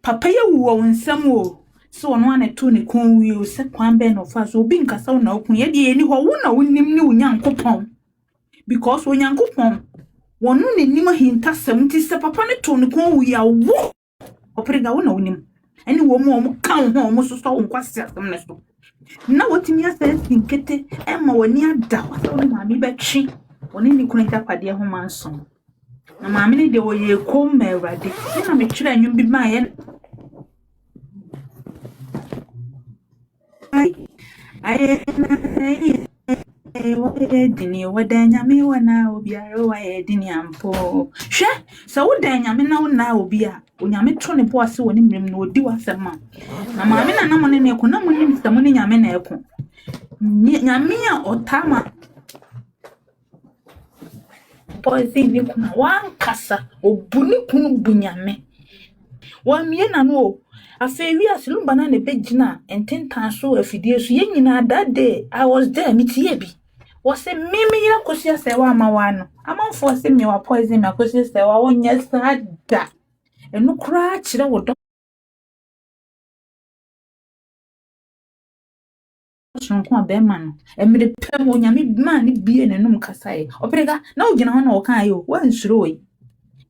papa ye wu wo nsam o so no ane to ne kon wi o se kwan be no fa so obi nkasa wo na okun ye de eni ho wo na wonim ni onyankopon because onyankopon wonu ne nim hintasem ti se papa ne to ne kon wi ya wo oprega wo na wonim eni wo mu kan ho mo so so nkwase asem ne so na wotimi asensi nkete ema wani ada waso ne maami betwi woni ni kunu japade ho manso na maami ne de wo ye kom ma Awurade na me twira anwum bi ma ye wo dini wadanya me wana obiara wa ye dini ampo hwe so wodanya me na wona obi a onyame to ne po ase woni mrem na odi wasema na maame na namo ne ko na monim semo ne nyame na eko nyame a otama poezi ni kuna wankasa obuni kunu bunyame wamie na no afewi asilumba na ne begina ententan so afidie so yenyina that day I was there mitie bi wose mimi ya Akosua Serwaa amawano amanfo se me wa poison me Akosua Serwaa wonya sada enu kura kire wo do sonko abema no emre pem onyame ma ne bie nenum kasae oprega na ogina ho na wo kan ayo wansuro yi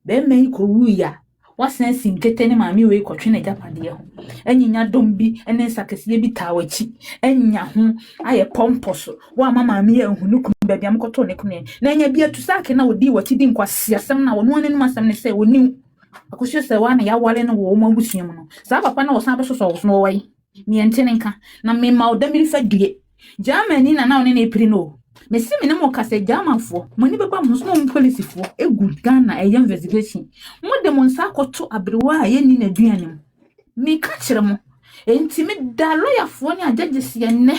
be mai ko wuya wasen sinkete ne maami we kotwe na japade ho enyinya dombi ene nsakese bi tawachi enya ho aye pomposo wa mama maami ehunu kun ba bia mkoto ne kun na enya bia tu sake na odi wachi di nkwase asem na wono ne asem ne se woni Akosua Serwaa na ya wale no wo ma busuam no sa papa na wo san beso so wo no wai mi entene nka na me ma odamiri fadue Germany na one na epiri no mesi me ne mo kase Germanfo mani beba mo so mo policefo egu Ghana e investigation mo de mo nsa akoto abrewa ye ni na duane mi ka kire mo enti me da lawyerfo ne judges ye ne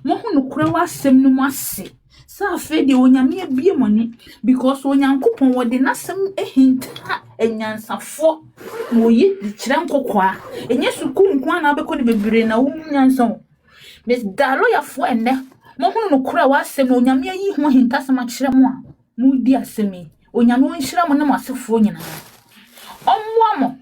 mo hu no kura wa asem no mo ase sa fe de onyame bie moni because onyankopon wode nasem ehinta enyansafo mo yi kire nkokwa enye suku nkwa na abekọ ne bebire na wo nyansa me da lawyerfo ene mo hu no kura wa asem onyame yi ho hinta sama kire mo a mo di asemi onyame wonhyira mo na mo asefo nyina omwa mo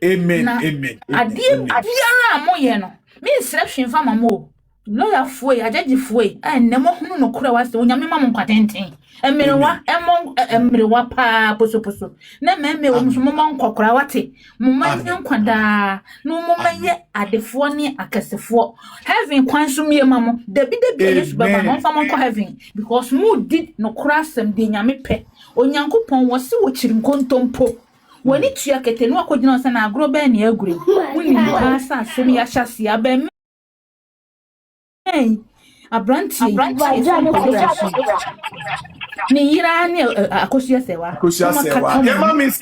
amen amen adie biara mo ye no me nsira hwemfa mamo lawyer foi ajaji foi enne mo hu no kura wa asem onyame ma mo nkwadenten emrewa pa poso na meme wo mo mo nkokora wate mo manya nkwada no mo maye adefo ne akasefo heaven kwan so mie mamo dabi yesu baba no fa mo nko heaven because mo did no kura asem de nyame pe onyankopon wo se wo chiri nkontompo wani tua kete no akogina osa na agro ba ne agure woni pa sa asem ya hyase aba abranti ni yira ni Akosua Serwaa ema miss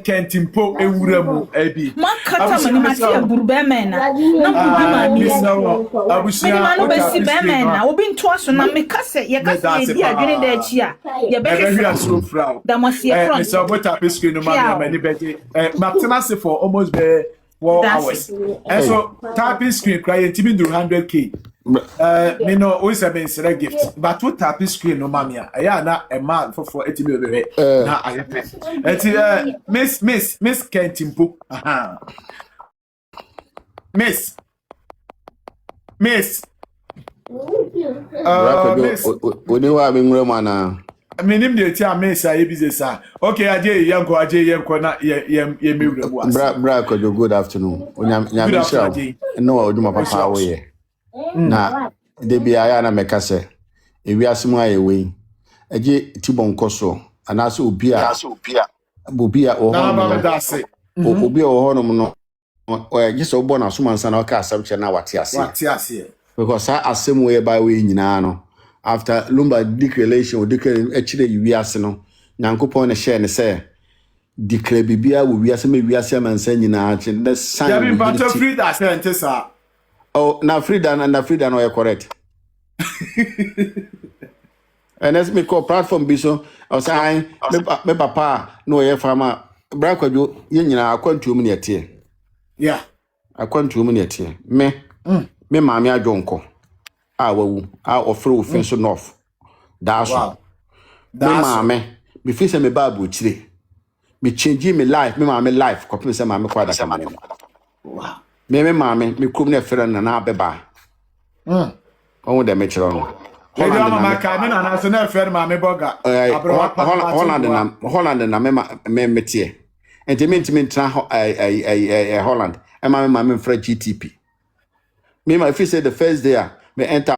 kentimpo ewura mu abi makata mani mati aburu be mena na bubi mami abusia no be si be mena obi nto aso na me kase ye kase ye di adwene da achi a ye be hwe so frau da masie front me so bota pesque no mani bedi matenase for almost be 4 hours and so tapping screen cry intimi 100k me no always have been a gift but what tapping screen no mamia aya na a man for etimi obebe na ayepe eti miss kentimpo aha miss oni wa mi nwere mana Minim de ti amesa ye bizesa. Okay, aje yenko na ye mewura bu ase. Bra Kojo, good afternoon. Good afternoon, Aje. No oduma papa wo ye. Na de bia ya na meka se. Ewi asemu aye we. Eje tibon koso. Anase obi a wo Na ba hono. da ase. Obi a wo hono no. Eje so bo na so mansa na ka asam che na wate ase. Wate ase. Because asemu we by we nyina no. After Lumba declaration actually you ase no. Nyankopon na share ne say declare bibia wo wiase me wiase mansa nyina che the sign. Ya bi pato free that sentence sir. Oh, na Frida no you correct. And as me call platform bi so I was saying me papa no ye farmer bra Kojo ye nyina akwantu mu ne tie. Yeah. Akwantu mu ne tie. Me maame adwonko a wawu a ofre ofin so north. Da so. Me maame me fi se me ba bu chire. Me change me life, me maame life ko pe se maame kwada ka me. Wow. Me maame me krom na fere na abeba. On de me chiro no. Mama ka me na so na fere maame boga. Holland na me metie. Enti tra Holland. E maame fere GTP. Me my fi say the first day me enter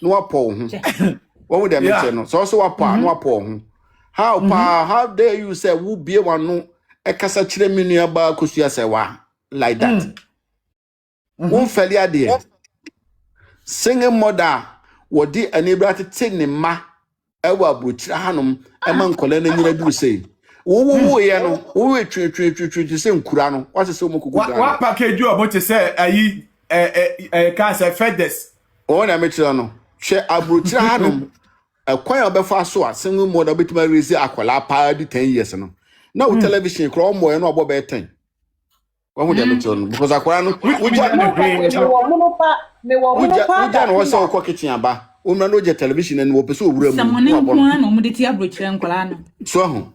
no apo hu. What would they make no? So apa no apo hu. How dare you say wo bie wano e kasa kire me nua ba Akosua Serwaa like that? Won feli ade. Single mother wodi anibra tete ne ma ewa abrochira hanom e man kole na nyina du sei. Wo ye no wo twi se nkura no. What say mo kuku gra. What package you about to say ayi cancer fedes. O na me kire no. Hwe abrochira hanom kwan obefa so a single mother betima raise akwala pa di 10 years no. Na wo television kro mo ye no obo be 10. Wo dem me kire no because akwala no uja no wose okọ kitchen aba. O mra no je television and wo pese owura mu. Samone nko na omde ti abrochire nkola no. So ho.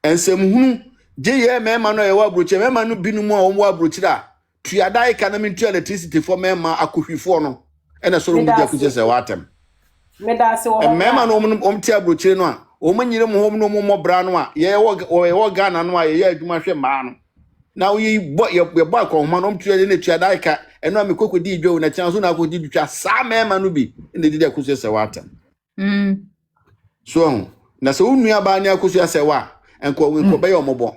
Ensem hunu je ye mema no ye wa abrochire mema no binu mu a wo abrochire a tuada ka na mentu electricity for mema akohwifo no. Ena so ro mu dia kuje se watem. Me da se wo. Mema no omti abrochire no a o manyire mu hom no mo bra no a ye wo Ghana no a ye adwuma hwe ma no. Na we boy ko ma no omtu ne tuada ka eno me kokodi dwo na chan so na akodi dwa sa mema no bi ne didi akuje se watem. So na se unua ba ne Akosua Serwaa enko we ko be yo mobo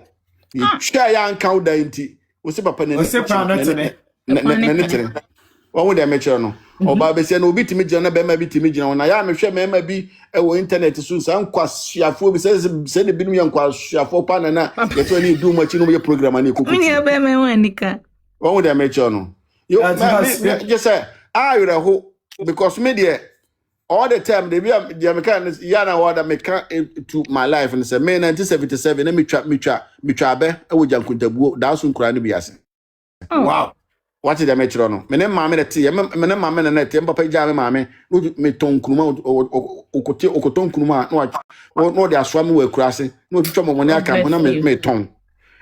ye twa ya anka uda nti wo se papa ne ne tere wo wo de me kire no oba be se na obi timi gina na be ma bi timi gina na ya me hwe mema bi e wo internet so san kwasuafo bi se ne binu ya kwasuafo pa na ye to ni du machi no ye program na ekuku Mini be me wanika wo wo de me kire no you just say you ho because me there all the time they be the American yana what make to my life and say me 1977 na me twa be e wo jankuntabuo da so nkura ne biase. Wow. What did I make no? Me maame na te me maame na te papa ja me maame no me tonkunuma okoton kunuma no de aswa me we kurase no twitwa mo ne aka mo na me ton.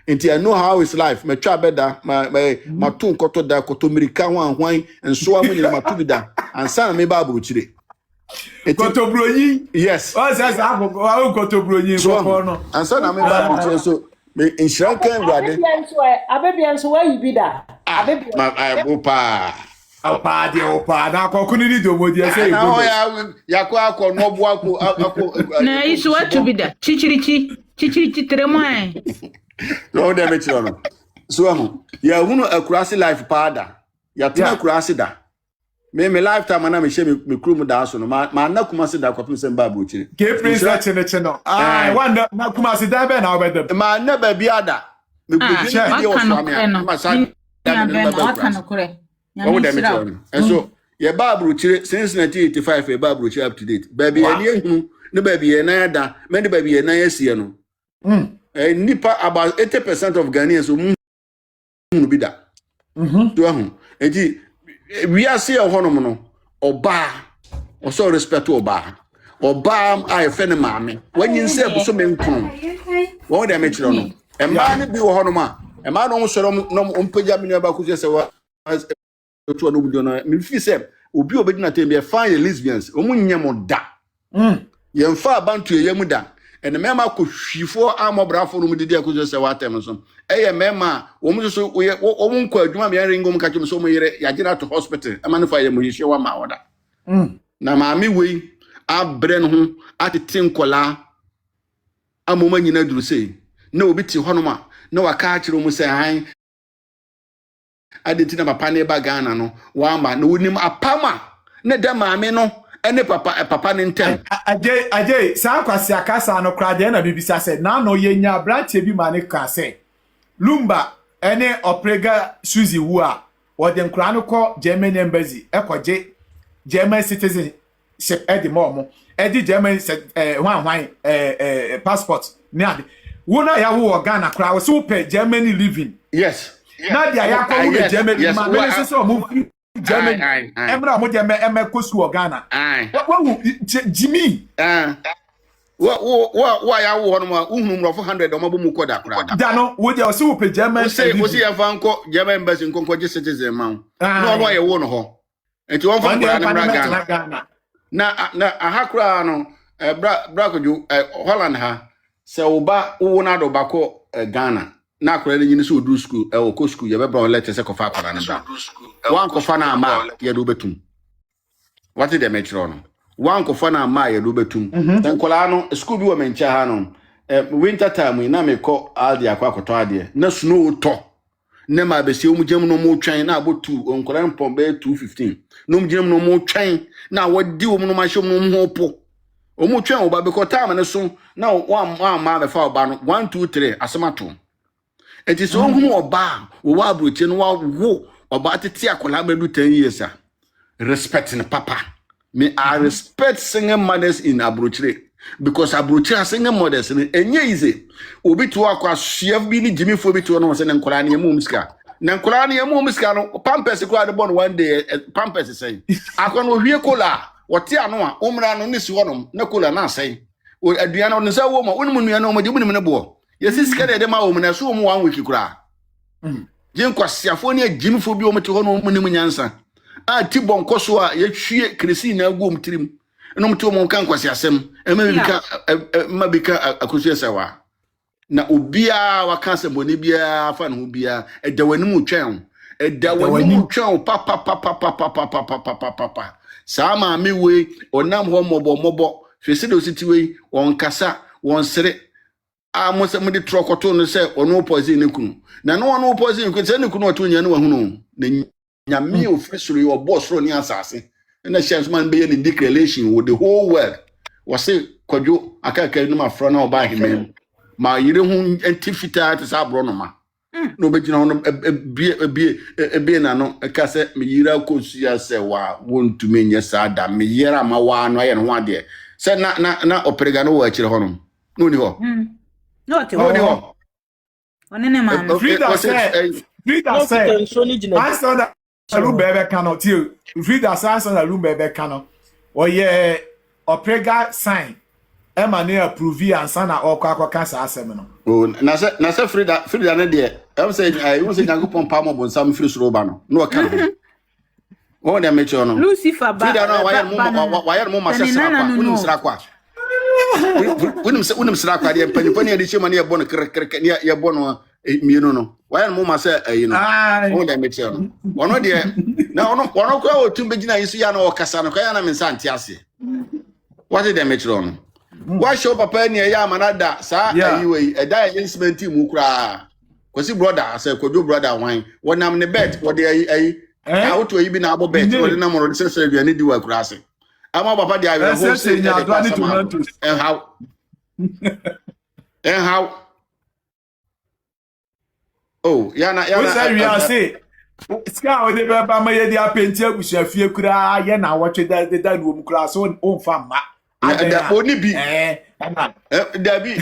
Enti I know how is life me twa be da ma ton koto da koto mirika ho anhwan enso amu nyina ma tu bi da ansa na me ba abrochire. Koto Bronii. Yes. Oh, says Koto Bronii. So, and so na me ba so me inshira kan grade. Abebian so where you be da. Abebian. My opa. Opa de opa na kokuni ni do modi say na ho ya kwa akọ no bo akọ Na isu watu bida. Chichirichi tremo ai. no dem e tiro no so ho ya hunu akurase life pada ya tena akurase da me lifetime na me she me krum da so no ma na kuma se da kwapem se mba bo chire ke prince na chene no wanda na kuma se da be na obedem ma na ba bi ada me go bi na bi o so am ma sa Ya be na waka no kure. What them tell and so your Bible since 1985 your Bible up to date baby any no baby na da many baby na yesie no nipa about 80% of Ghanaians no be da to ahu enti we are see honom no oba o so respect oba I fene maame when you say so menkun what them tell no e ma ne bi wo honom a e ma no so no mpagya me ba ku se wa to no budo na me fi say obi obedi na tem be fine lesbians omunyem da ye mfa abantu ye mu da ene mema ko hwifo amobrafo no mudidi akozo se watem so eye mema wo mu so wo mu nkwa adwuma me ringo mu kacho so mu yere ya gina to hospital ama no fa ye mu hihye wa ma woda na maami wei abre no ho atete nkola amoma nyina duru sei na obi ti honoma na waka akiro mu se han adeti na papa ne ba Ghana no wa ma na wonim apama na da maame no ene papa ne ntem ajay san kwasi akasa no kra de na bibisa se na no yenya branche bi ma ne ka se Lumba ene oprega Suzy wu a wo de nkra no ko German embassy ekoje German citizenship e di mo e di German hwan passport ni ade wo na ya wo Ghana kra wo so pe Germany living yes Nadia yakwa mu be Germany ma me se so mu Germany emra mo je me Akosua Ghana wa Jimmy wa ya wo hono ma uhunu mrofo 100 o mabo mu koda kura da no wo je o se wo pe Germany wo se ya fa nko German embassy nko je citizen ma no no ye wo no ho enti won fa kura na Ghana na ahakura no bra koju Holland ha se wo ba wo na do bako Ghana na akora nyini so do school o ko school ye be bra letter se ko fa akora na bra wan ko fa na ma ye do betum what did they make no wan ko fa na ma ye do betum den kola no school bi wo mencha ha no winter time na me ko aldi akwa koto ade na snow to na ma be se omugem no mo twan na abotu onkola mpom be 215 no omugem no mo twan na wadi wo no ma hye mo ho po omu twan wo ba be ko time ne so na wan ma be fa oba no 1 2 3 asemato it is hu oba wo abroche no wo oba tete akola bedu 10 years a respecting papa me I respect single mothers in abroche because abroche single mothers enye easy obi to akwa chef bi ni Jimmy fo bi to no se ne nkola ne mu muska na nkola ne mu muska no pampers ko ade bon one day pampers say akwa no hwie kola wote ano a umra no ne si wonom na kola na say aduana no se wo ma wonu nua no ma de bunim ne bo yesi skede de ma wo na so mu 1 week kura jen kwasiafo ne Jimmy bi o mete ho no mu ne nyansa a ti bonko so a ye hwie kresi na agom tirim no mte mo kan kwasiasem ma bika Akosua Serwaa na obia waka boni bia fa no bia edawanimu twan edawanimu twan papa sama me we onam ho mobo hwese do siti we on kasa won sere mo se mo de trokoto no se ono poison ne kunu na no ono poison kunu se ne kunu oto nya ne wahunu na nyame ofisuru your boss ro ni asase na chance man be in declaration with the whole world was say kwadwo akaka no ma fro na oba himem ma yire hu antifita to sa bro no ma no be gina no bie na no ka se me yira Akosua Serwaa wontu menye sa da me yira ma wa no ye no ade se na operega no wa chire hono no ni ho no te ho onene ma Frida say Lumba ebe kano ti Frida sansa na Lumba ebe kano oye oprega sign e ma na approve ansa na okwa kansa asem no o na se Frida ne de e say I say Nyankopon pa mo bonsam free suro ba no no ka no o de mecho no Lucifer ba Frida no wire mo ma se sra kwa unum sra kwa unum sra kwa de panipani de chema ne ye bono krek ne ye bono mienu no why no ma say you know who dem meche no ono de na ono kwa otum begina yisu ya na okasa no kwa ya na mensa nte ase what did dem meche no why show papa ni ya manada sa ayiwe eda instrument mu kura kwasi brother say kojo brother wan wonam ne bet wo de ayi auto yi bi na abo bet wo de na mo de sese aduane di wa kura ase ama papa de ayi ho say and how oh yana we say ska o de ba ma ye di apenti agusua fie kura ye na wo twe da no mu kura so on fa ma da oni bi da bi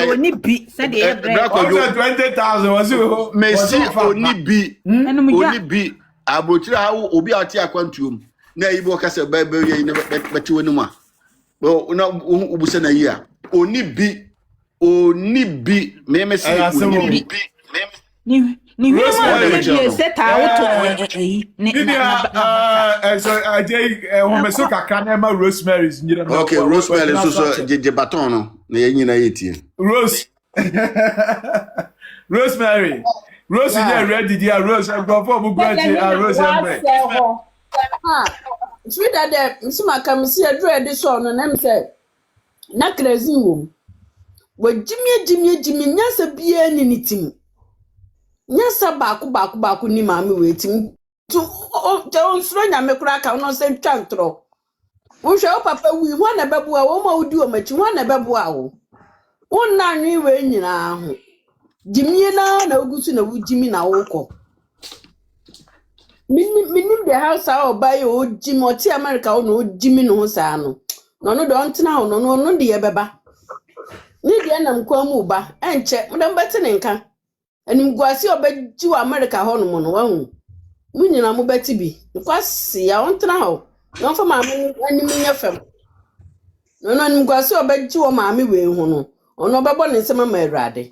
oni bi se de e break 20,000 was you Messi oni bi abotira ha obi ati akwantuom na yibo kasa ba ye na beti wonu ma na ubuse na yi a oni bi me Messi oni bi ni wi ma de seta auto so ajay ho me so kakra na ma Rosemary's nyira no okay Rosemary so je baton no na ye nyina yetie Rosemary Rose is ready dear Rose go for mu graduate Rose sweet that nsima kam si adru edi so no na me say na crazy wo jimie nyasa bia ni nitim nyasa baako ni maame wetim to on sro nyame kura ka no se twantro wo hwe o papa wi ho na bebu a wo ma odi o machi ho na bebu a wo wonna nwi we nyina ho jimie na ogusu na wo jimi na wo ko minim the house a obaye o jimi ti America o no jimi no sa no no do ntena ho no de ye beba ni de na mkwa mu ba enche mudam beti ne nka anim guasi obaji wa America ho no no wahu munyina mu beti bi kwasi ya ntena ho no fa ma anim nya fam no anim guasi obaji wa maame we hu no ono bebo ne nsema ma awrade